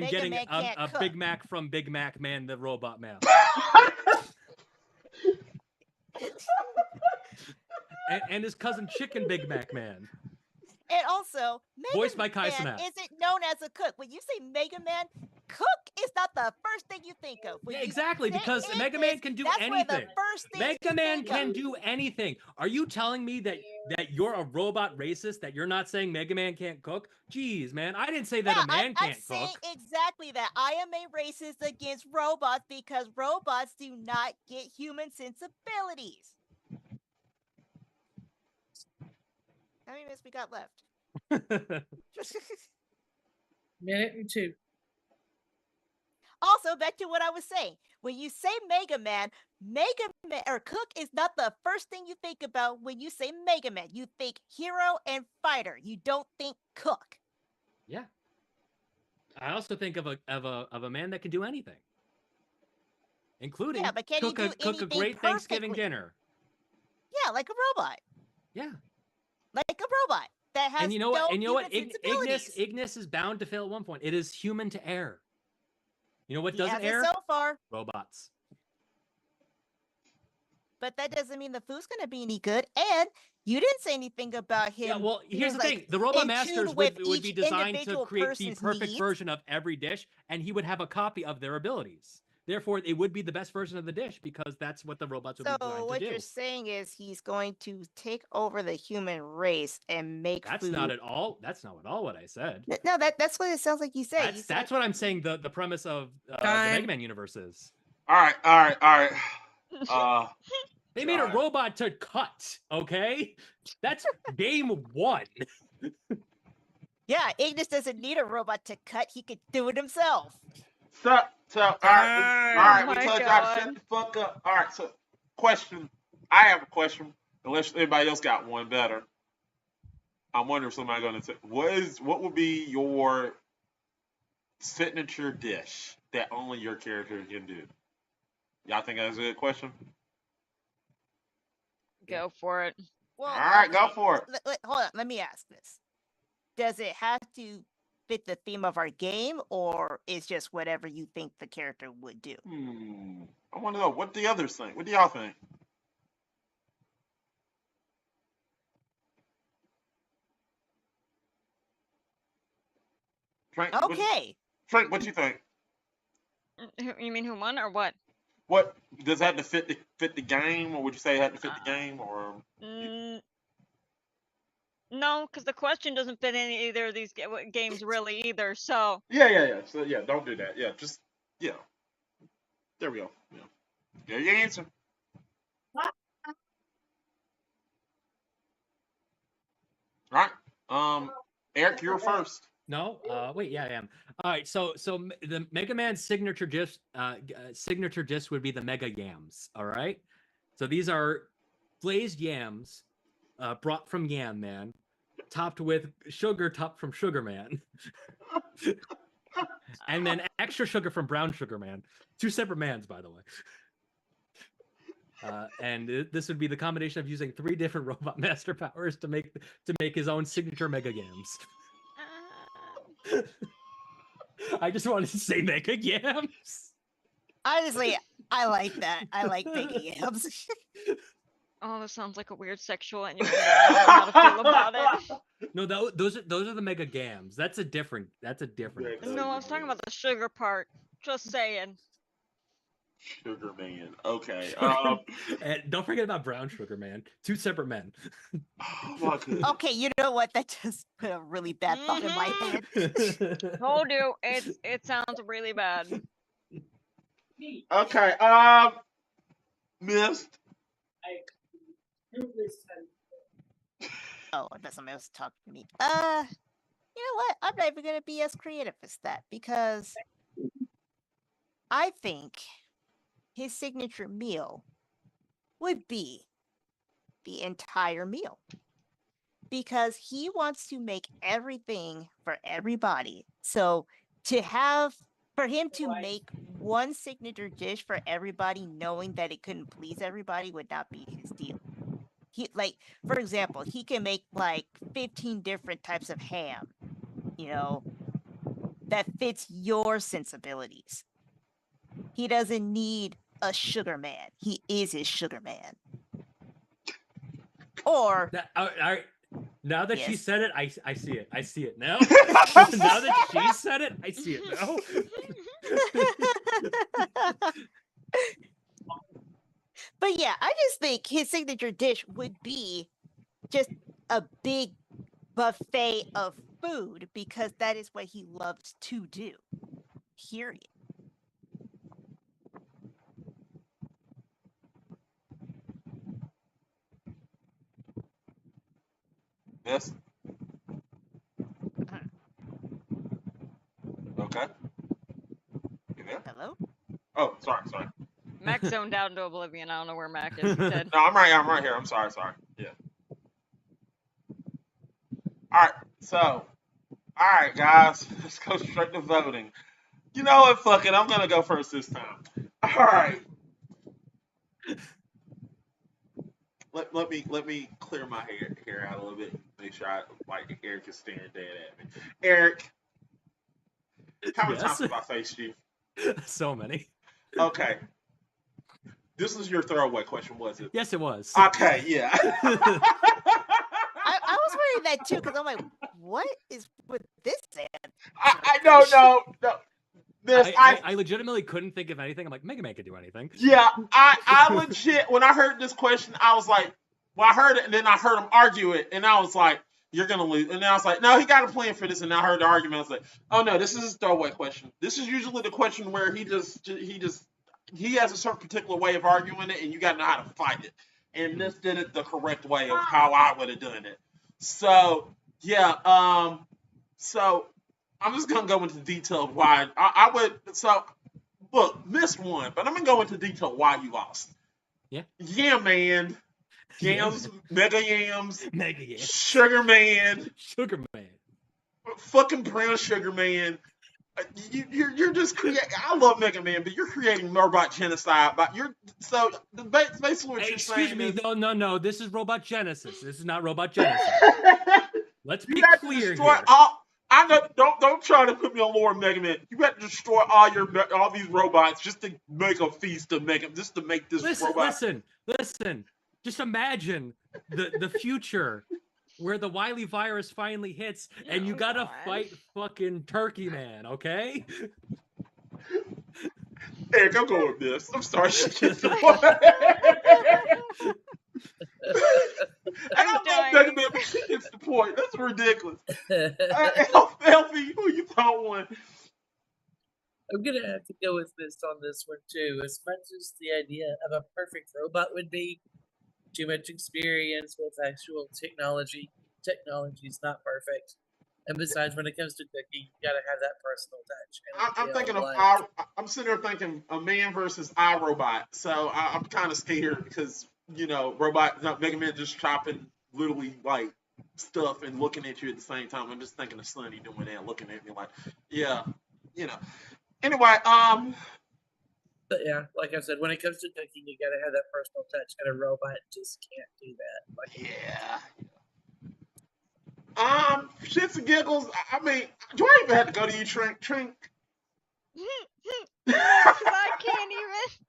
getting a Big Mac from Big Mac Man, the robot man. and his cousin Chicken Big Mac Man. And also, voiced by Kai Man isn't known as a cook. When you say Mega Man, cook is not the first thing you think of. Yeah, exactly, because Mega Man can do anything. Mega Man can do anything. Are you telling me that you're a robot racist, that you're not saying Mega Man can't cook? Jeez, man, I didn't say that a man can't cook. I'm saying exactly that. I am a racist against robots because robots do not get human sensibilities. How many minutes we got left? Minute and 2. Also, back to what I was saying. When you say Mega Man or Cook is not the first thing you think about when you say Mega Man. You think hero and fighter. You don't think cook. Yeah. I also think of a man that can do anything, including cook a great Thanksgiving dinner. Yeah, like a robot. Yeah. Like a robot that has Ignis is bound to fail at one point. It is human to err. You know what doesn't err? So far, robots. But that doesn't mean the food's going to be any good. And you didn't say anything about him. Yeah, well, here's the thing. The robot masters would be designed to create the perfect version of every dish, and he would have a copy of their abilities. Therefore, it would be the best version of the dish because that's what the robots would be designed to do. So what you're saying is he's going to take over the human race and make food. That's not at all what I said. No, that's what it sounds like you say. That's what I'm saying the premise of the Mega Man universe is. All right. They made a robot to cut, okay? That's game 1. Yeah, Ignis doesn't need a robot to cut. He could do it himself. So, all right, we told y'all to shut the fuck up. All right, so question. I have a question. Unless anybody else got one better. I'm wondering if somebody going to say, what would be your signature dish that only your character can do? Y'all think that's a good question? Go for it. Well, All right, go okay. for it. Hold on. Let me ask this: does it have to fit the theme of our game, or is just whatever you think the character would do? I want to know what the others think. What do y'all think? Trink, Okay. Trink, what you think? You mean who won or what? What does that have to fit the game, or would you say it had to fit the game, or? No, because the question doesn't fit in either of these games really either. So Yeah. So yeah, don't do that. Yeah, just yeah. There we go. Yeah. There your answer. All right. Eric, you're first. No, wait, yeah, I am. All right, so the Mega Man signature dish would be the Mega Yams. All right, so these are glazed yams, brought from Yam Man, topped with sugar topped from Sugar Man, and then extra sugar from Brown Sugar Man. Two separate mans, by the way. And this would be the combination of using 3 different robot master powers to make his own signature Mega Yams. I just wanted to say Mega Yams. Honestly, I like that. I like Mega Yams. oh, this sounds like a weird sexual innuendo. I don't know how to feel about it. No, those are the Mega Gams. That's a different. No, I was talking about the sugar part. Just saying. Sugar Man. Okay. And don't forget about Brown Sugar Man. 2 separate men. Oh my goodness. Okay, you know what? That just put a really bad thought in my head. Told you, it sounds really bad. Okay. Missed. Oh, I bet somebody else talking to me. You know what? I'm not even gonna be as creative as that because I think his signature meal would be the entire meal because he wants to make everything for everybody. So for him to make one signature dish for everybody, knowing that it couldn't please everybody, would not be his deal. He for example, he can make 15 different types of ham, that fits your sensibilities. He doesn't need a sugar man. He is his sugar man. Or now that she Yes. said it, I see it. I see it now. Now that she said it, I see it now. But yeah, I just think his signature dish would be just a big buffet of food because that is what he loves to do. Period. Yes. Okay. You there? Hello? Oh, sorry. Mac zoned out into oblivion. I don't know where Mac is. He said. No, I'm right here. I'm sorry. Yeah. All right, guys. Let's go straight to voting. You know what? Fuck it. I'm gonna go first this time. All right. Let me clear my hair out a little bit. Make sure Eric is staring dead at me. Eric, how many times have I faced you? So many. Okay. This was your throwaway question, was it? Yes, it was. Okay, yeah. I was worried that too because I'm like, what is with this end? I no. I legitimately couldn't think of anything. I'm like, Mega Man could do anything. Yeah, I legit, when I heard this question, I was like, well, I heard it, and then I heard him argue it, and I was like, you're going to lose. And then I was like, no, he got a plan for this, and I heard the argument. I was like, oh, no, this is his throwaway question. This is usually the question where he has a certain particular way of arguing it, and you got to know how to fight it. And this did it the correct way of how I would have done it. So, yeah, so I'm just going to go into detail of why I would. So, look, missed one, but I'm going to go into detail why you lost. Yam Man, Yams, Mega Yams, Mega Yams. Sugar Man, Sugar Man. fucking Brown Sugar Man. You're just creating. I love Mega Man, but you're creating robot genocide. But basically what Hey, you're excuse saying me. is No. This is Robot Genesis. This is not Robot Genocide. Let's be you have to clear destroy here. all. I know. Don't try to put me on Lord Mega Man. You have to destroy all these robots just to make a feast of Mega. Just to make this robot. Listen. Just imagine the future where the Wily virus finally hits and you gotta fight fucking Turkey Man, okay? Eric, I'm going with this. I'm sorry, she gets the point. I love Mega Man, but she gets the point. That's ridiculous. Elfie, who you thought won? I'm gonna have to go with Mist on this one too. As much as the idea of a perfect robot would be, too much experience with actual technology. Technology is not perfect. And besides, when it comes to cooking, you gotta have that personal touch. I'm thinking of I'm sitting there thinking a man versus iRobot. So I'm kind of scared because Mega Man just chopping literally like stuff and looking at you at the same time. I'm just thinking of Sonny doing that, looking at me like, yeah, Anyway, But yeah, like I said, when it comes to cooking, you gotta have that personal touch, and a robot just can't do that. Shits and giggles. I mean, do I even have to go to you, Trink? I can't even.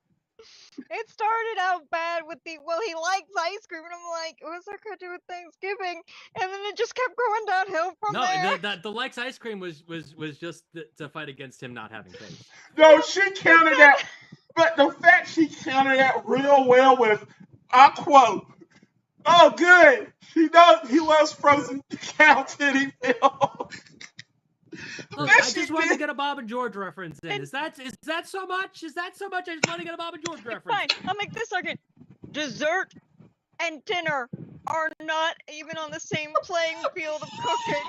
It started out bad with he likes ice cream, and I'm like, what's that got to do with Thanksgiving? And then it just kept going downhill from there. No, the likes ice cream was just to fight against him not having taste. No, she countered that, but the fact she countered that real well with, I quote, "Oh, good. He loves frozen cow titty milk." Look, I just wanted to get a Bob and George reference in. Is that so much? Is that so much? I just want to get a Bob and George reference. Fine, I'll make this argument. Dessert and dinner are not even on the same playing field of cooking.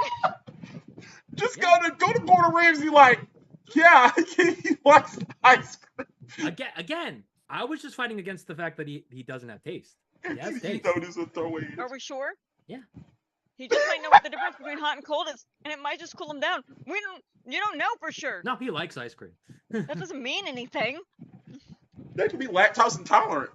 Just go to Gordon Ramsay like, yeah, he likes ice cream. Again, I was just fighting against the fact that he doesn't have taste. He has taste. Are we sure? Yeah. He just might know what the difference between hot and cold is, and it might just cool him down. You don't know for sure. No, he likes ice cream. That doesn't mean anything. They can be lactose intolerant.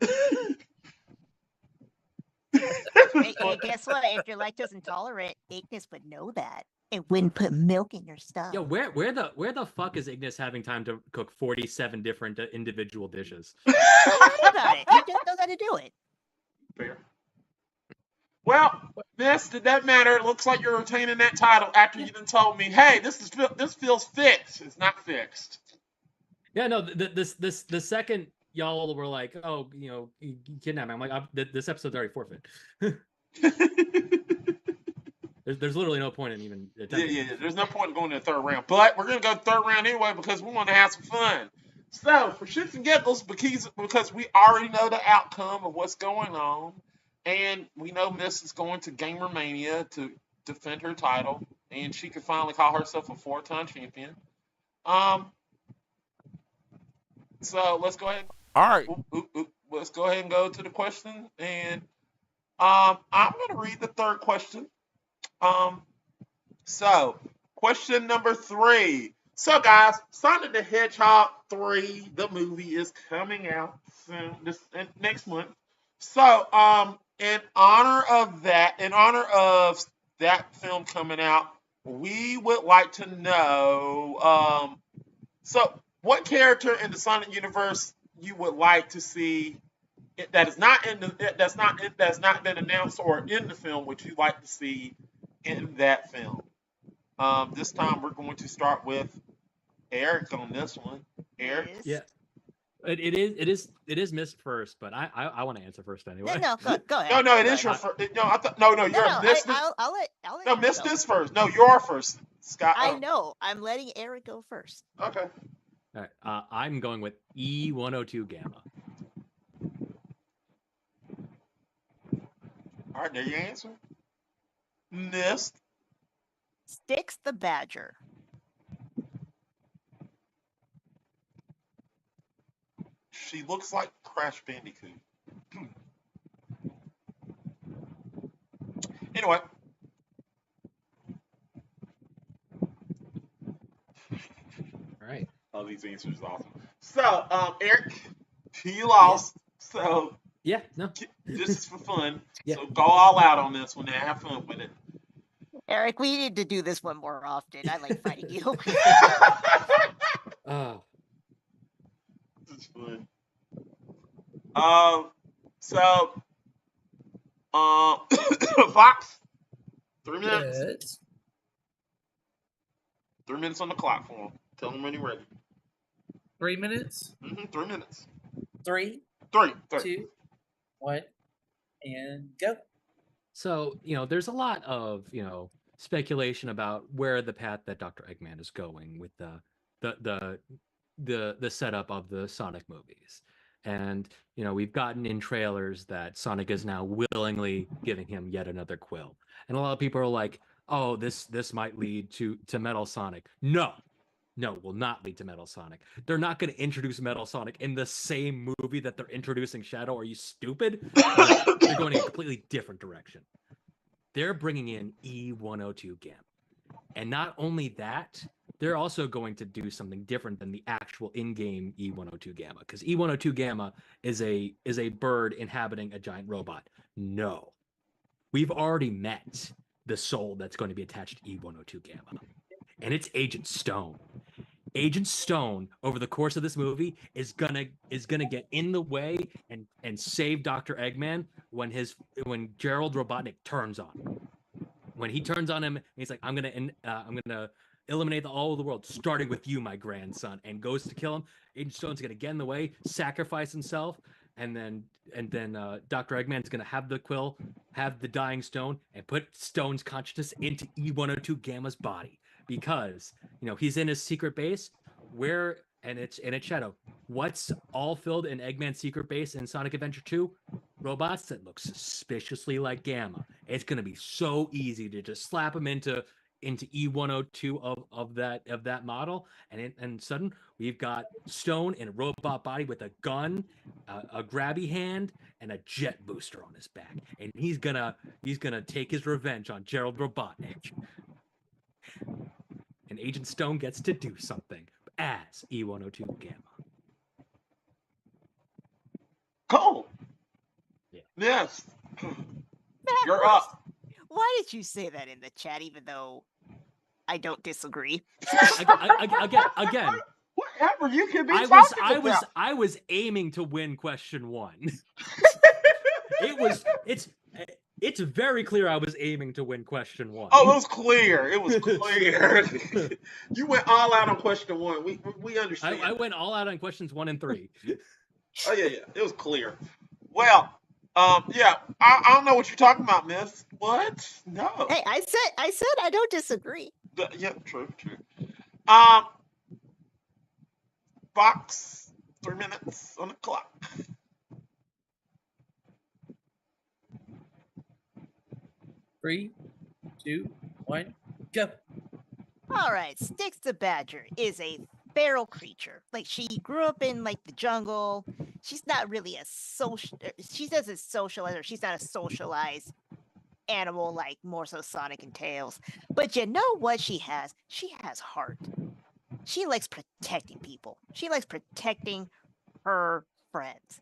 Hey, guess what? If you're lactose intolerant, Ignis would know that. It wouldn't put milk in your stuff. Yo, where the fuck is Ignis having time to cook 47 different individual dishes? Don't worry about it. He just knows how to do it. Fair. Well, did that matter? It looks like you're retaining that title after you done told me, hey, this feels fixed. It's not fixed. Yeah, no, the second y'all were like, oh, you kidnap me. I'm like, this episode's already forfeit. There's literally no point in even attempting. Yeah. There's no point in going to the third round. But we're going to go to the third round anyway because we want to have some fun. So, for shits and giggles, because we already know the outcome of what's going on, and we know Miss is going to Gamer Mania to defend her title, and she could finally call herself a 4-time champion. So, let's go ahead. All right. Let's go ahead and go to the question, and I'm going to read the third question. So, question number 3. So, guys, Sonic the Hedgehog 3, the movie, is coming out soon, next month. So, in honor of that film coming out, we would like to know, so what character in the Sonic universe you would like to see that's not been announced or in the film, would you like to see in that film? This time we're going to start with Eric on this one. Eric? Yeah. It is missed first, but I want to answer first anyway. No, go ahead. No, it is your first. You're missed. I'll let No, Eric miss go. this first. No, you're first, Scott. I know. I'm letting Eric go first. Okay. All right. I'm going with E102 Gamma. All right, there your answer. Missed. Styx the Badger. She looks like Crash Bandicoot. Anyway. All right. Oh, these answers are awesome. So, Eric, you lost. So Yeah. No. this is for fun. Yeah. So go all out on this one and have fun with it. Eric, we need to do this one more often. I like fighting you. Oh. This is fun. So, Fox, 3 minutes. Yes. 3 minutes on the clock for him. Tell him when you're ready. 3 minutes. 3 minutes. 3, Three. 2, 1, and go. So, there's a lot of, speculation about where the path that Dr. Eggman is going with the setup of the Sonic movies. And, we've gotten in trailers that Sonic is now willingly giving him yet another quill. And a lot of people are like, oh, this might lead to Metal Sonic. No, will not lead to Metal Sonic. They're not going to introduce Metal Sonic in the same movie that they're introducing Shadow. Are you stupid? No, they're going in a completely different direction. They're bringing in E102 Gamma. And not only that, they're also going to do something different than the actual in-game E102 Gamma, because E102 Gamma is a bird inhabiting a giant robot. No. We've already met the soul that's going to be attached to E102 Gamma, and it's Agent Stone. Agent Stone, over the course of this movie, is gonna get in the way and save Dr. Eggman when Gerald Robotnik turns on him. When he turns on him, he's like, I'm gonna eliminate all of the world, starting with you, my grandson, and goes to kill him. Agent Stone's gonna get in the way, sacrifice himself, and then Dr. Eggman's gonna have the quill, have the dying stone, and put Stone's consciousness into E102 Gamma's body, because he's in his secret base and it's Shadow. What's all filled in Eggman's secret base in Sonic Adventure 2? Robots that look suspiciously like Gamma. It's gonna be so easy to just slap them into E102 of that model, and sudden we've got Stone in a robot body with a gun, a grabby hand, and a jet booster on his back, and he's gonna take his revenge on Gerald Robotnik. And Agent Stone gets to do something as E102 Gamma. Cool. Yeah. Yes. Matt, You're up. Why did you say that in the chat, even though I don't disagree? Again, Whatever you can be talking about. I was aiming to win question 1. It's very clear I was aiming to win question 1. Oh, it was clear. It was clear. You went all out on question 1. We understand. I went all out on questions 1 and 3. Oh yeah. It was clear. Well, yeah. I don't know what you're talking about, Miss. What? No. Hey, I said I don't disagree. Yeah, true. Fox, 3 minutes on the clock. 3, 2, 1, go. All right, Styx the Badger is a feral creature. Like, she grew up in the jungle. She's not really a social. She doesn't socialize, or she's not a socialized animal like more so Sonic and Tails. But you know what she has? She has heart. She likes protecting people. She likes protecting her friends.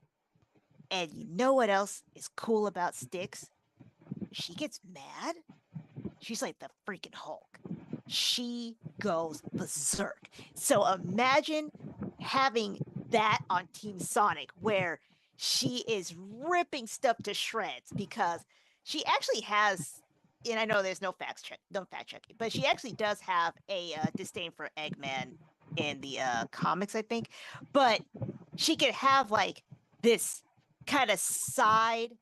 And you know what else is cool about Styx? She gets mad. She's like the freaking Hulk. She goes berserk. So imagine having that on Team Sonic, where she is ripping stuff to shreds, because she actually has, and I know there's no fact checking, but she actually does have a disdain for Eggman in the comics, I think. But she could have this kind of side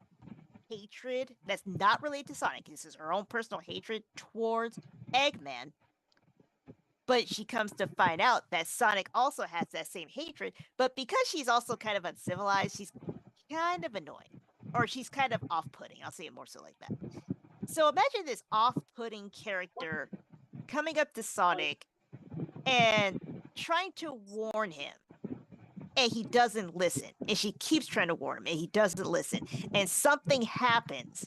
hatred that's not related to Sonic. This is her own personal hatred towards Eggman. But she comes to find out that Sonic also has that same hatred, but because she's also kind of uncivilized, she's kind of annoying. Or she's kind of off-putting. I'll say it more so like that. So imagine this off-putting character coming up to Sonic and trying to warn him and he doesn't listen. And she keeps trying to warn him, and he doesn't listen. And something happens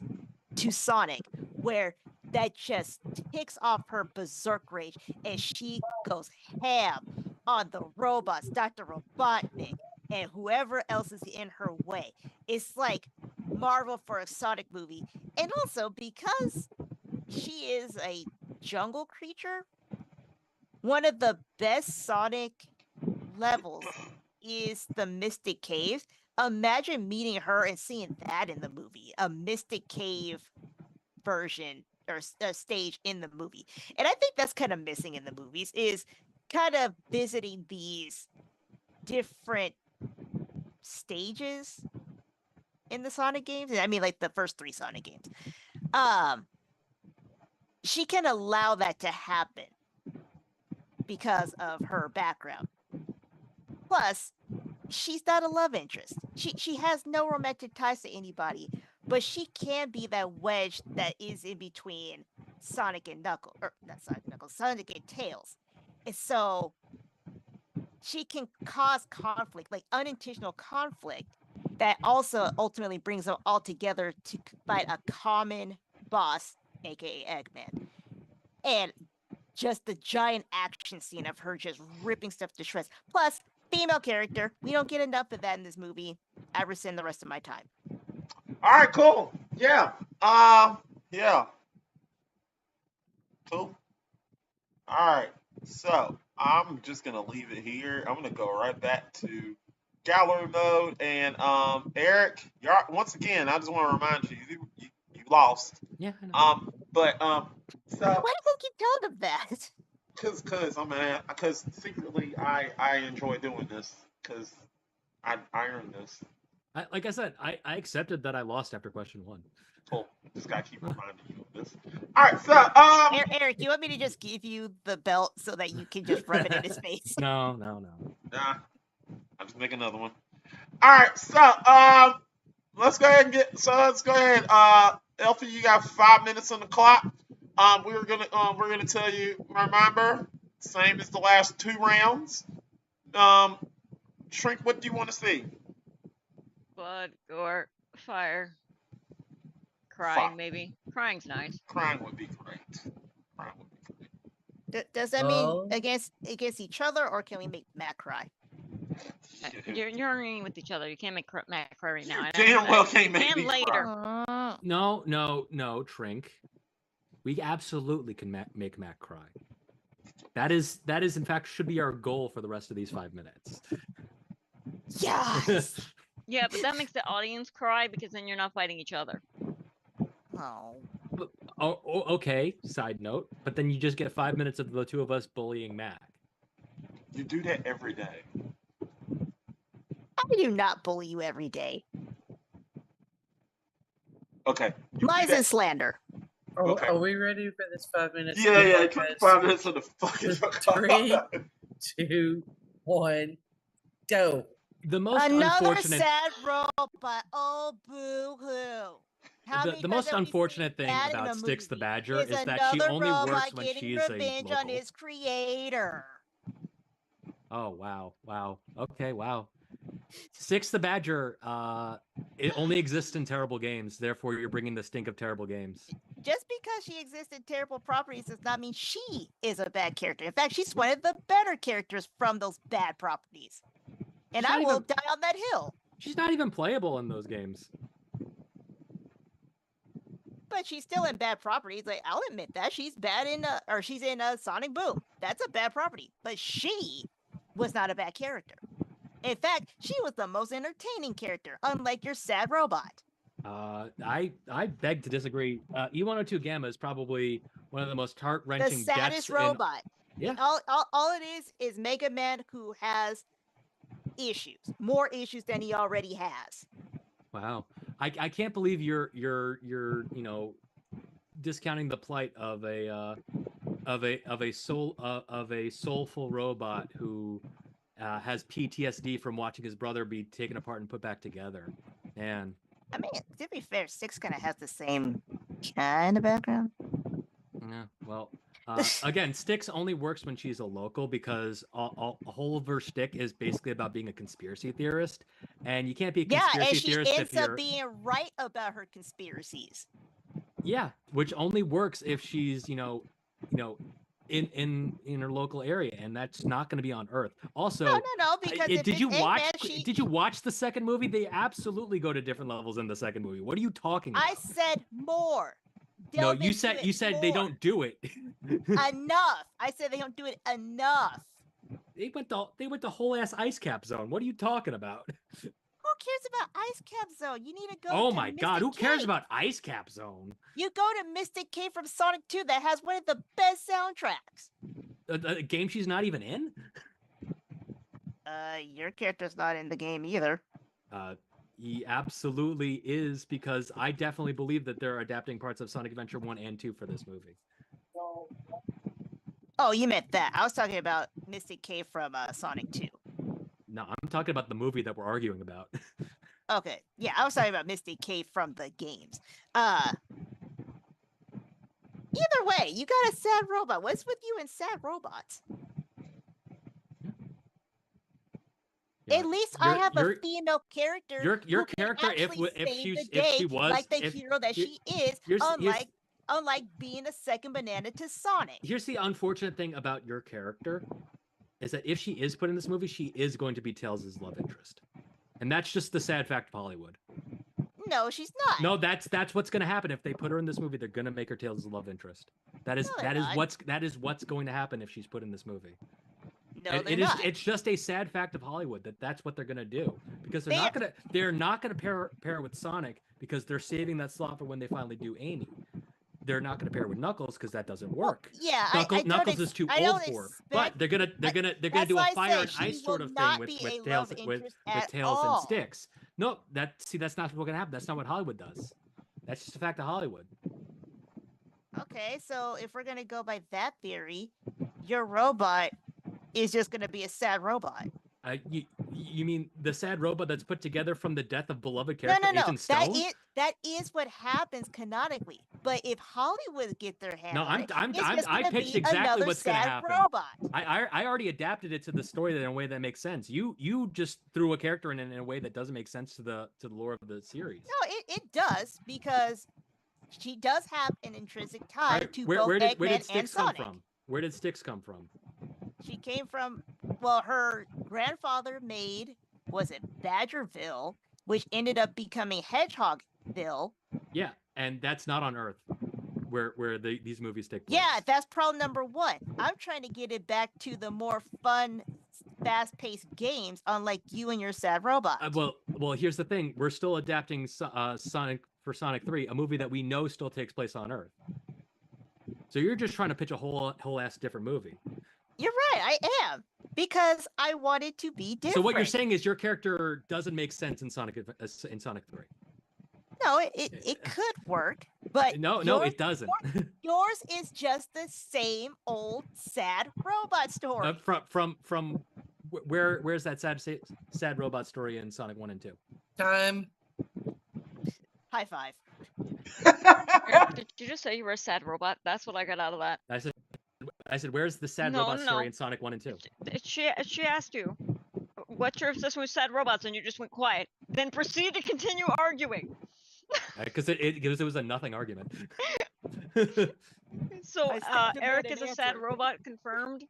to Sonic where that just ticks off her berserk rage, and she goes ham on the robots, Dr. Robotnik, and whoever else is in her way. It's like Marvel for a Sonic movie. And also because she is a jungle creature, one of the best Sonic levels is the Mystic Cave. Imagine meeting her and seeing that in the movie, a Mystic Cave version or stage in the movie. And I think that's kind of missing in the movies, is kind of visiting these different stages in the Sonic games. I mean, like the first 3 Sonic games. She can allow that to happen because of her background. Plus, she's not a love interest. She has no romantic ties to anybody, but she can be that wedge that is in between Sonic and Knuckles, or not Sonic and Knuckles, Sonic and Tails. And so she can cause conflict, like unintentional conflict, that also ultimately brings them all together to fight a common boss, aka Eggman. And just the giant action scene of her just ripping stuff to shreds. Plus, female character. We don't get enough of that in this movie. I rescind the rest of my time. All right, cool. Yeah. Yeah. Cool. All right. So I'm just gonna leave it here. I'm gonna go right back to gallery mode. And Eric, you're once again. I just want to remind you, you lost. Yeah, I know. But so Why do you keep telling them that? Because secretly I enjoy doing this because I earned this. Like I said, I accepted that I lost after question 1. Cool. Just gotta keep reminding you of this. All right, so Eric, you want me to just give you the belt so that you can just rub it in his face? No. Nah, I'll just make another one. All right, so let's go ahead. Elfie, you got 5 minutes on the clock. We're gonna tell you. Remember, same as the last 2 rounds. Trink, what do you want to see? Blood, gore, fire, crying, Fire. maybe. Crying's nice. Crying would be great. Does that mean against each other, or can we make Matt cry? You're arguing with each other. You can't make Matt cry right now. Damn well can't make me later. cry. No, Trink. We absolutely can make Matt cry. That is in fact should be our goal for the rest of these 5 minutes. Yes. Yeah, but that makes the audience cry because then you're not fighting each other. Oh. Okay. Side note, but then you just get 5 minutes of the 2 of us bullying Matt. You do that every day. I do not bully you every day. Okay. Lies and slander. Okay. Are we ready for this 5 minutes? Yeah. 5 minutes of the fucking 3, 2, 1, go. The most Another unfortunate sad robot. Oh, boo-hoo. The most unfortunate thing about Styx the Badger is that she only works when she is a revenge local. on his creator. Oh wow. Okay, wow. Styx the Badger, it only exists in terrible games. Therefore, you're bringing the stink of terrible games. Just because she exists in terrible properties does not mean she is a bad character. In fact, she's one of the better characters from those bad properties. And I will die on that hill. She's not even playable in those games. But she's still in bad properties. Like, I'll admit that she's bad in, she's in Sonic Boom. That's a bad property. But she was not a bad character. In fact, she was the most entertaining character, unlike your sad robot. I beg to disagree. E102 Gamma is probably one of the most heart-wrenching deaths. The saddest robot. Yeah. All it is Mega Man who has issues, more issues than he already has. Wow, I can't believe you're discounting the plight of a soulful robot who has PTSD from watching his brother be taken apart and put back together. And I mean, to be fair, Styx kind of has the same kind of background. Yeah, well, Again, Styx only works when she's a local because a whole of her shtick is basically about being a conspiracy theorist, and you can't be a Yeah, conspiracy and she theorist ends if you're up being right about her conspiracies. yeah, which only works if she's in her local area, and that's not going to be on Earth. Also, No, because if did it's you watch? Eggman, Did you watch the second movie? They absolutely go to different levels in the second movie. What are you talking about? I said more. No, Delve you into said it they more. don't do it. Enough. I said they don't do it enough. They went to whole ass ice cap zone. What are you talking about? Who cares about Ice Cap Zone? You need to go Oh to my Mystic god, who cares Cave. about ice cap zone? You go to Mystic Cave from Sonic 2 that has one of the best soundtracks. A game she's not even in? Your character's not in the game either. He absolutely is, because I definitely believe that they're adapting parts of Sonic Adventure 1 and 2 for this movie. Oh, you meant that. I was talking about Mystic Cave from Sonic 2. No, I'm talking about the movie that we're arguing about. Okay, yeah, I was talking about Mystic Cave from the games. Either way, you got a sad robot. What's with you and sad robots? At least I have a female character. Your who can character, if actually she save the day was like the hero that she is, unlike being a second banana to Sonic. Here's the unfortunate thing about your character, is that if she is put in this movie, she is going to be Tails' love interest, and that's just the sad fact of Hollywood. No, she's not. No, that's what's going to happen if they put her in this movie. They're going to make her Tails' love interest. That is what's going to happen if she's put in this movie. No, they're not. It's just a sad fact of Hollywood that's what they're going to do, because they're not going to pair her with Sonic, because they're saving that slot for when they finally do Amy. They're not going to pair her with Knuckles because that doesn't work. Well, yeah, Knuckles is too old for her. But they're gonna do a fire and ice sort of thing with Tails and Styx. No, that's not what's gonna happen. That's not what Hollywood does. That's just a fact of Hollywood. Okay, so if we're gonna go by that theory, your robot is just gonna be a sad robot. You mean the sad robot that's put together from the death of beloved character Agent Stone? That is what happens canonically. But if Hollywood get their hand on it, I pitched exactly what's going to happen. Robot. I already adapted it to the story in a way that makes sense. You just threw a character in a way that doesn't make sense to the lore of the series. No, it does, because she does have an intrinsic tie to both where Eggman did Styx and Sonic. come from? Where did Styx come from? She came from, well, her grandfather made, was it Badgerville, which ended up becoming Hedgehogville. Yeah, and that's not on Earth, where these movies take place. Yeah, that's problem number one. I'm trying to get it back to the more fun, fast-paced games, unlike you and your sad robot. Well, here's the thing: we're still adapting Sonic 3, a movie that we know still takes place on Earth. So you're just trying to pitch a whole ass different movie. You're right, I am, because I want it to be different. So what you're saying is your character doesn't make sense in Sonic 3. No, it could work, but no, it doesn't. Yours is just the same old sad robot story. From where's that sad robot story in Sonic 1 and 2? Time. High five. Did you just say you were a sad robot? That's what I got out of that. I said, where's the sad robot story in Sonic 1 and 2? She asked you, what's your obsession with sad robots, and you just went quiet. Then proceed to continue arguing. Because it was a nothing argument. So, Eric is a sad robot, confirmed?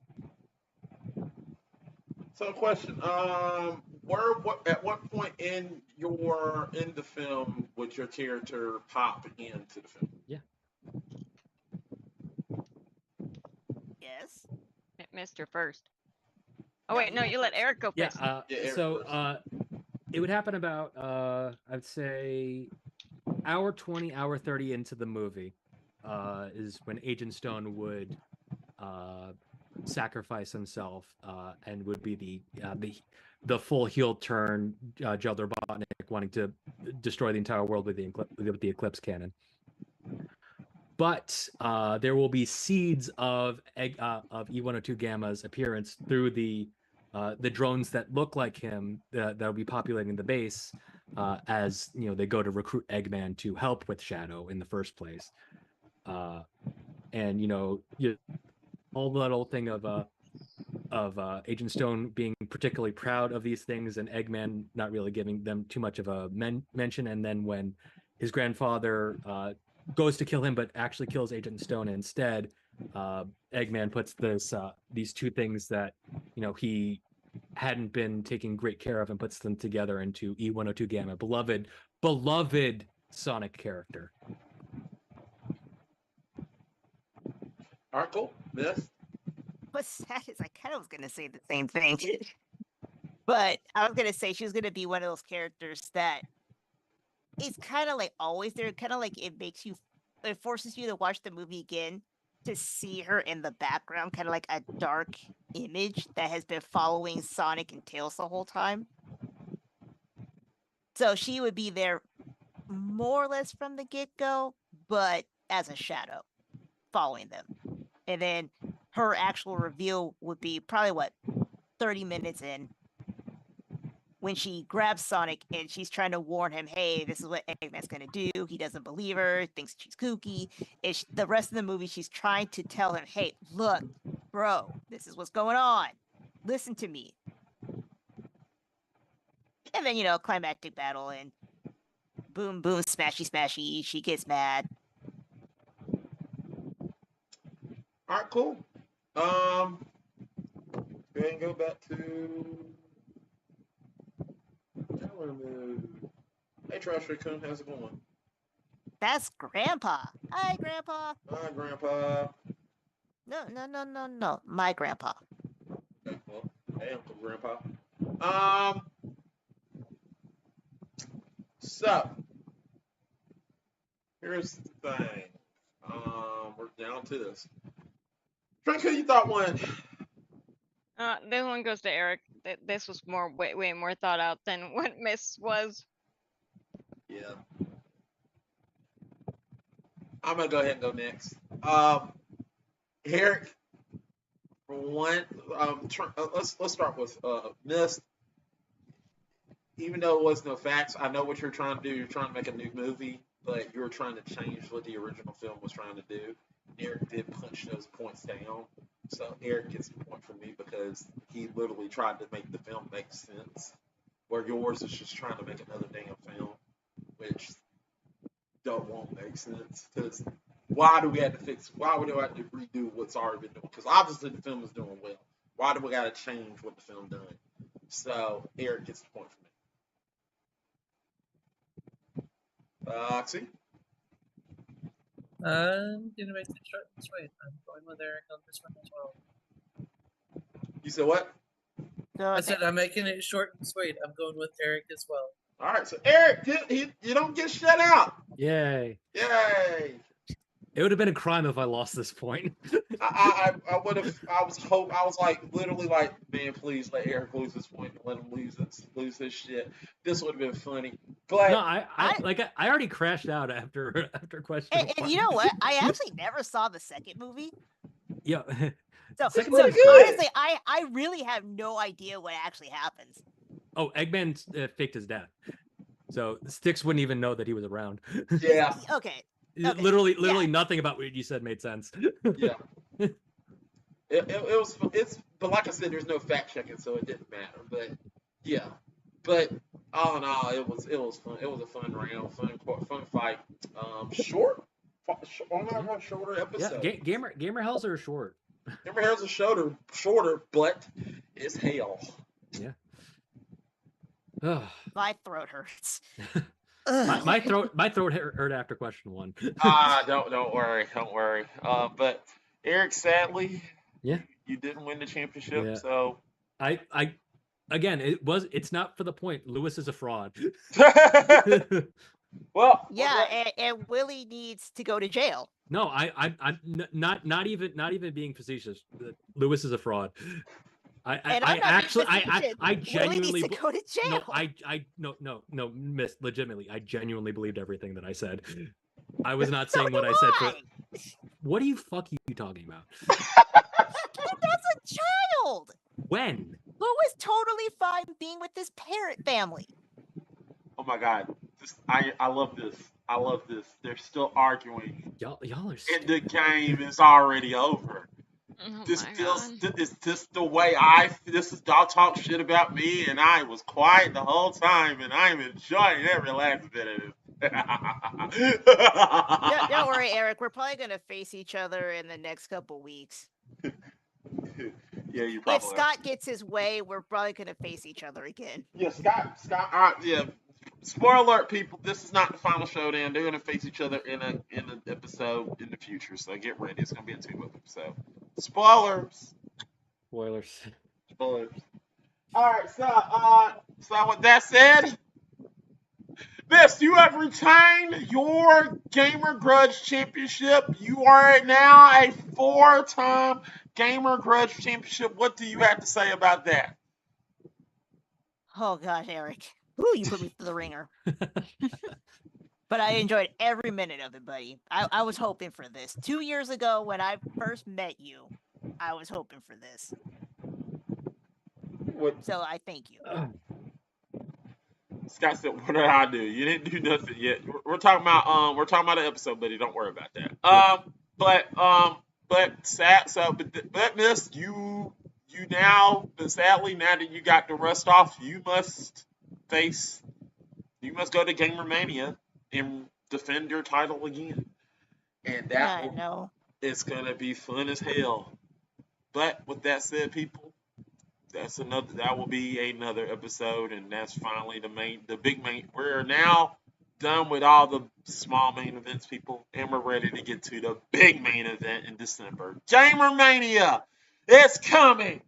So, question: at what point in the film would your character pop into the film? Yeah. Yes. Mr. First. Oh wait, no, you let Eric go first. It would happen about I'd say hour 20, hour 30 into the movie, is when Agent Stone would sacrifice himself and would be the full heel turn Joe Robotnik wanting to destroy the entire world with the Eclipse cannon. But there will be seeds of E102 Gamma's appearance through the drones that look like him that will be populating the base as they go to recruit Eggman to help with Shadow in the first place. And that old thing of Agent Stone being particularly proud of these things and Eggman not really giving them too much of a mention. And then when his grandfather goes to kill him, but actually kills Agent Stone instead, Eggman puts these two things that he hadn't been taking great care of and puts them together into E102 Gamma, beloved Sonic character. All right, cool. Miss. What's sad is I kind of was going to say the same thing. But I was going to say she was going to be one of those characters that is kind of like always there. Kind of like it forces you to watch the movie again to see her in the background, kind of like a dark image that has been following Sonic and Tails the whole time. So she would be there more or less from the get-go, but as a shadow, following them. And then her actual reveal would be probably, 30 minutes in, when she grabs Sonic and she's trying to warn him, hey, this is what Eggman's going to do. He doesn't believe her, thinks she's kooky. The rest of the movie, she's trying to tell him, hey, look, bro, this is what's going on. Listen to me. And then, climactic battle and boom, boom, smashy, smashy. She gets mad. All right, cool. Go ahead and go back to. Hey, Trash Raccoon, how's it going? That's Grandpa. Hi, Grandpa. Hi, Grandpa. No. My Grandpa. Okay, well, hey, Uncle Grandpa. So, here's the thing. We're down to this. Trink, who you thought won? This one goes to Eric. This was way more thought out than what Miss was. Yeah. I'm gonna go ahead and go next. Eric, for one, let's start with Miss. Even though it was no facts, I know what you're trying to do. You're trying to make a new movie, but you're trying to change what the original film was trying to do. Eric did punch those points down. So Eric gets the point from me because he literally tried to make the film make sense. Where yours is just trying to make another damn film, which won't make sense. Because why do we have to redo what's already been done? Because obviously the film is doing well. Why do we got to change what the film done? So Eric gets the point from me. Oxy? I'm gonna make it short and sweet. I'm going with Eric on this one as well. You said what? I said I'm making it short and sweet. I'm going with Eric as well. All right, so Eric, you don't get shut out. Yay! Yay! It would have been a crime if I lost this point. I would have. I was like literally like, man, please let Eric lose this point and let him lose this shit. This would have been funny. But no, I already crashed out after question. And you know what? I actually never saw the second movie. Yeah. So pretty good. honestly, I really have no idea what actually happens. Oh, Eggman faked his death, so Styx wouldn't even know that he was around. Yeah. Okay. Literally, Yeah. nothing about what you said made sense. Yeah. But like I said, there's no fact checking, so it didn't matter. But yeah. But all in all, it was fun. It was a fun round, fun fight. Shorter episode. Yeah, gamer hells are short. Gamer hells are shorter, but it's hell. Yeah. My throat hurts. my throat hurt after question 1. Don't worry. But Eric, sadly, yeah, you didn't win the championship. Yeah. So again, it's not for the point. Lewis is a fraud. Well, yeah, and Willie needs to go to jail. No, I'm not even being facetious. Lewis is a fraud. I genuinely needs to go to jail. No, Miss, legitimately, I genuinely believed everything that I said. I was not saying what I said. What are you talking about? That's a child. When? Who was totally fine being with this parent family. Oh my God! I love this. I love this. They're still arguing. Y'all are. And the game is already over. Oh This my feels. god. Is this the way I? This is y'all talk shit about me, and I was quiet the whole time, and I'm enjoying every last bit of it. Don't worry, Eric. We're probably gonna face each other in the next couple weeks. Yeah, you If probably are. Scott gets his way, we're probably gonna face each other again. Yeah, Scott. Yeah. Spoiler alert, people. This is not the final showdown. They're gonna face each other in an episode in the future. So get ready. It's gonna be a 2 episode. Spoilers. Spoilers. Spoilers. All right. So with that said, Miss, you have retained your Gamer Grudge Championship. You are now a 4-time Gamer Grudge Championship. What do you have to say about that? Oh gosh, Eric. Ooh, you put me through the ringer. But I enjoyed every minute of it, buddy. I was hoping for this. 2 years ago, when I first met you, I was hoping for this. What So I thank you. Scott said, "What did I do? You didn't do nothing yet. We're talking about the episode, buddy. Don't worry about that. But sad. But Miss, you now, but sadly, now that you got the rust off, you must go to Gamer Mania and defend your title again. And I know. it's gonna be fun as hell. But with that said, people, that will be another episode, and that's finally the big main. We're now done with all the small main events, people, and we're ready to get to the big main event in December. Gamer Mania, it's coming.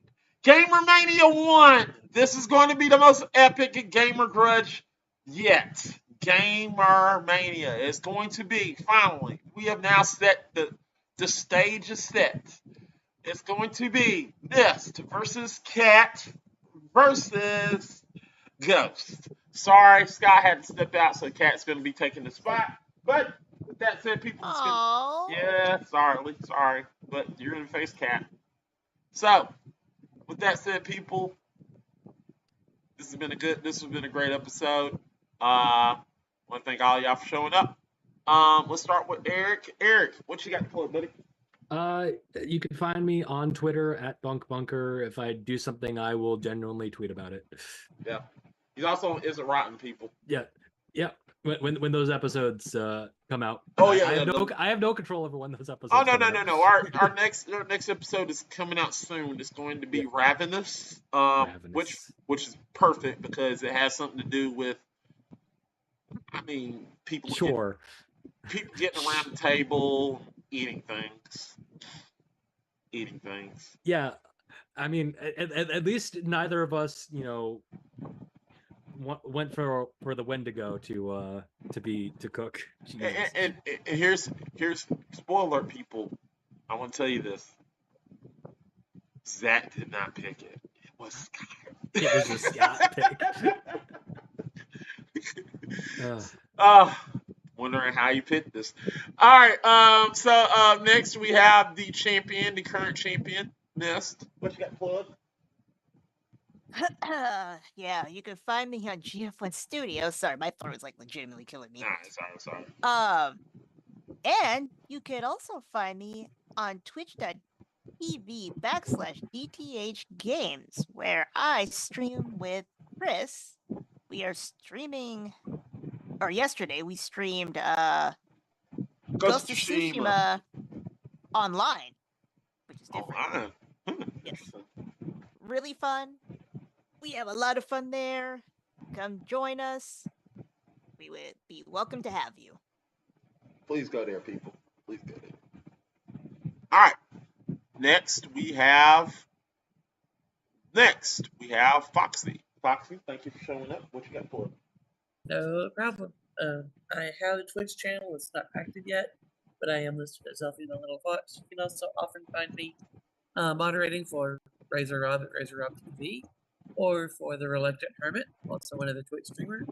Gamer Mania 1. This is going to be the most epic Gamer Grudge yet. Gamer Mania is going to be, finally, we have now set the stage is set. It's going to be Mist versus Cat versus Ghost. Sorry, Scott had to step out, so Cat's going to be taking the spot. But with that said, people, it's going Oh. yeah, sorry, but you're going to face Cat. So, with that said, people, this has been a great episode. I want to thank all y'all for showing up. Let's start with Eric. Eric, what you got to plug, buddy? You can find me on Twitter at BunkBunker. If I do something, I will genuinely tweet about it. Yeah. He's also on Is It Rotten, people. Yeah. When those episodes come out. Oh yeah, I have no control over when those episodes. Oh no. Our next episode is coming out soon. It's going to be Ravenous. Ravenous. Which is perfect because it has something to do with, I mean, people getting around the table, eating things. Yeah, I mean, at least neither of us, went for the Wendigo to cook. And here's spoiler, people. I want to tell you this. Zach did not pick it. It was Scott. It was a Scott pick. Wondering how you picked this. All right. So next we have the current champion, Mist. What you got plugged? Yeah, you can find me on GF1 Studios. Sorry, my throat is like legitimately killing me. Nah, sorry. And you can also find me on twitch.tv/DTH Games, where I stream with Chris. We are streaming, or yesterday we streamed Ghost of Tsushima online, which is different. Online? Yes. Really fun. We have a lot of fun there. Come join us. We would be welcome to have you. Please go there, people. Please go there. All right. Next we have Foxy. Foxy, thank you for showing up. What you got for it? No problem. I have a Twitch channel. It's not active yet, but I am listed as Elfie the Little Fox. You can also often find me moderating for Razor Rob at Razor Rob TV, or for the Reluctant Hermit, also one of the Twitch streamers.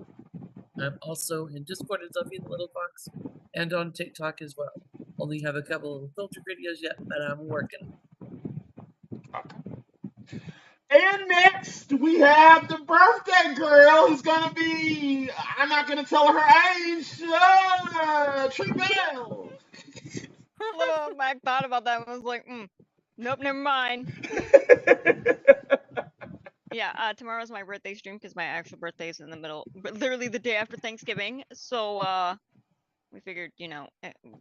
I'm also in Discord as Elfie the Little Fox, and on TikTok as well. Only have a couple of filter videos yet, but I'm working. Okay. And next, we have the birthday girl who's going to be, I'm not going to tell her age, Trink. I thought about that and was like, Nope, never mind. Yeah, tomorrow's my birthday stream because my actual birthday is in the middle, literally the day after Thanksgiving. So, we figured,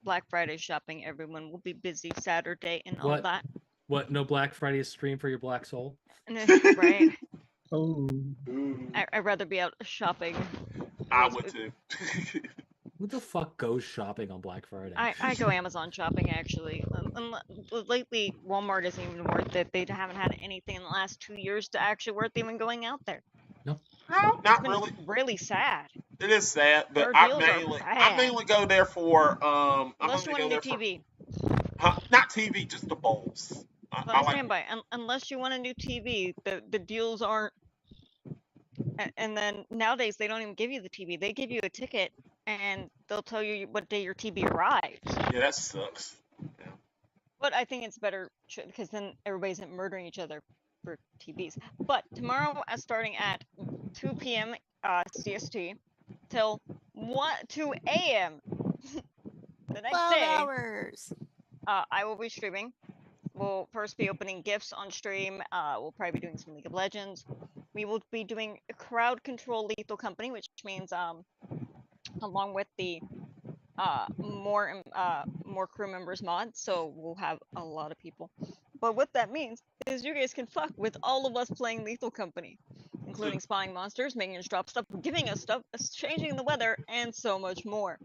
Black Friday shopping, everyone will be busy Saturday and all What? that. What? No Black Friday stream for your Black Soul? Right. Oh. I'd rather be out shopping. I would too. Who the fuck goes shopping on Black Friday? I go Amazon shopping actually. Lately, Walmart isn't even worth it. They haven't had anything in the last 2 years to actually worth even going out there. No, It's not been really. really sad. It is sad, but Their I deals are bad. mainly go there for Unless you want a new TV. Not TV, just the bowls. I stand by. Unless you want a new TV, the deals aren't. And then nowadays they don't even give you the TV. They give you a ticket and they'll tell you what day your TV arrives. Yeah, that sucks. Yeah. But I think it's better because then everybody isn't murdering each other for TVs. But tomorrow, starting at 2 p.m. CST till 2 a.m. the next 12 day, hours. I will be streaming. We'll first be opening gifts on stream. We'll probably be doing some League of Legends. We will be doing crowd control Lethal Company, which means along with the more crew members mod, so we'll have a lot of people. But what that means is you guys can fuck with all of us playing Lethal Company, including spawning monsters, making us drop stuff, giving us stuff, changing the weather, and so much more.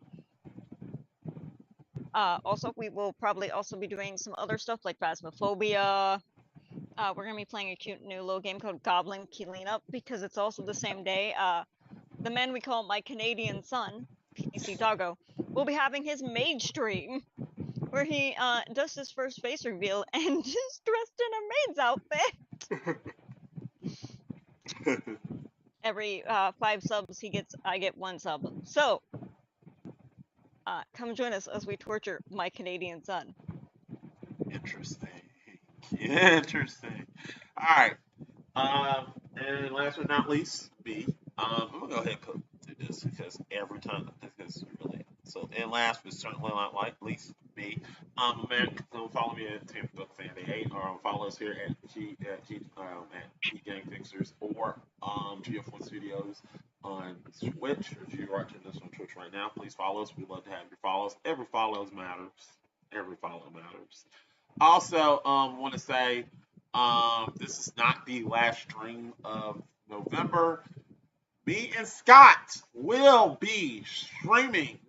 Also, we will probably also be doing some other stuff like Phasmophobia. We're gonna be playing a cute new little game called Goblin Cleanup because it's also the same day. The man we call my Canadian son, PC Doggo, will be having his mage stream where he does his first face reveal and is dressed in a maid's outfit. Every 5 subs I get 1 sub. So come join us as we torture my Canadian son. Interesting. Interesting. All right. And last but not least, B. I'm gonna go ahead and put do this because every time because really. So and last but certainly not least, B. Man, follow me at Tampa Book Fan Day 8 or follow us here at G Gang Fixers or GF1 Studios on Twitch. If you're watching this on Twitch right now, please follow us. We'd love to have your follows. Every follow matters. Every follow matters. Also, want to say this is not the last stream of November. Me and Scott will be streaming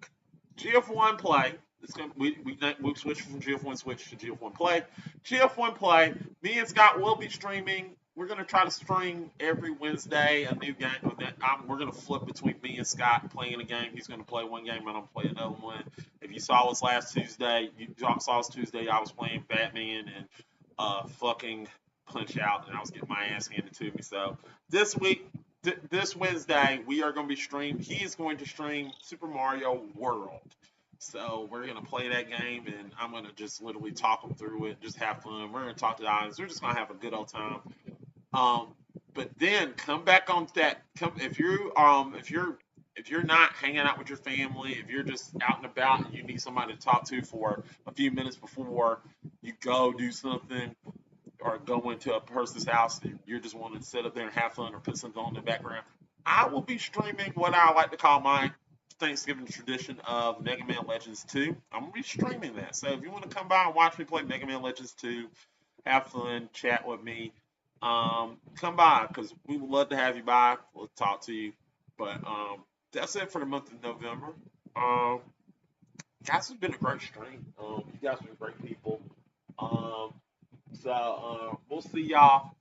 GF1 Play. It's gonna we switch from GF1 Switch to GF1 Play. GF1 Play. Me and Scott will be streaming. We're gonna try to stream every Wednesday a new game. We're gonna flip between me and Scott playing a game. He's gonna play one game, and I'm gonna play another one. If you saw us last Tuesday, I was playing Batman and fucking Punch Out, and I was getting my ass handed to me. So this week, this Wednesday, we are going to be streaming. He is going to stream Super Mario World. So we're going to play that game, and I'm going to just literally talk them through it, just have fun. We're going to talk to the audience. We're just going to have a good old time. But then come back on that. If you're not hanging out with your family, if you're just out and about and you need somebody to talk to for a few minutes before you go do something or go into a person's house, and you're just wanting to sit up there and have fun or put something on in the background, I will be streaming what I like to call my Thanksgiving tradition of Mega Man Legends 2. I'm going to be streaming that. So if you want to come by and watch me play Mega Man Legends 2, have fun, chat with me, come by because we would love to have you by. We'll talk to you. But that's it for the month of November. Guys, it's been a great stream. You guys have been great people. So we'll see y'all.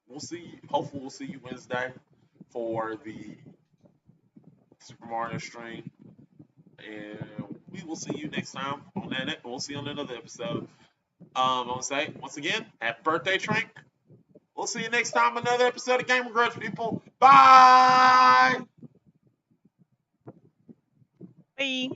Hopefully we'll see you Wednesday for the Super Mario stream. And we will see you next time on that. We'll see you on another episode. I want to say, once again, happy birthday, Trink. We'll see you next time on another episode of Game of Grudge, people. Bye! Bye.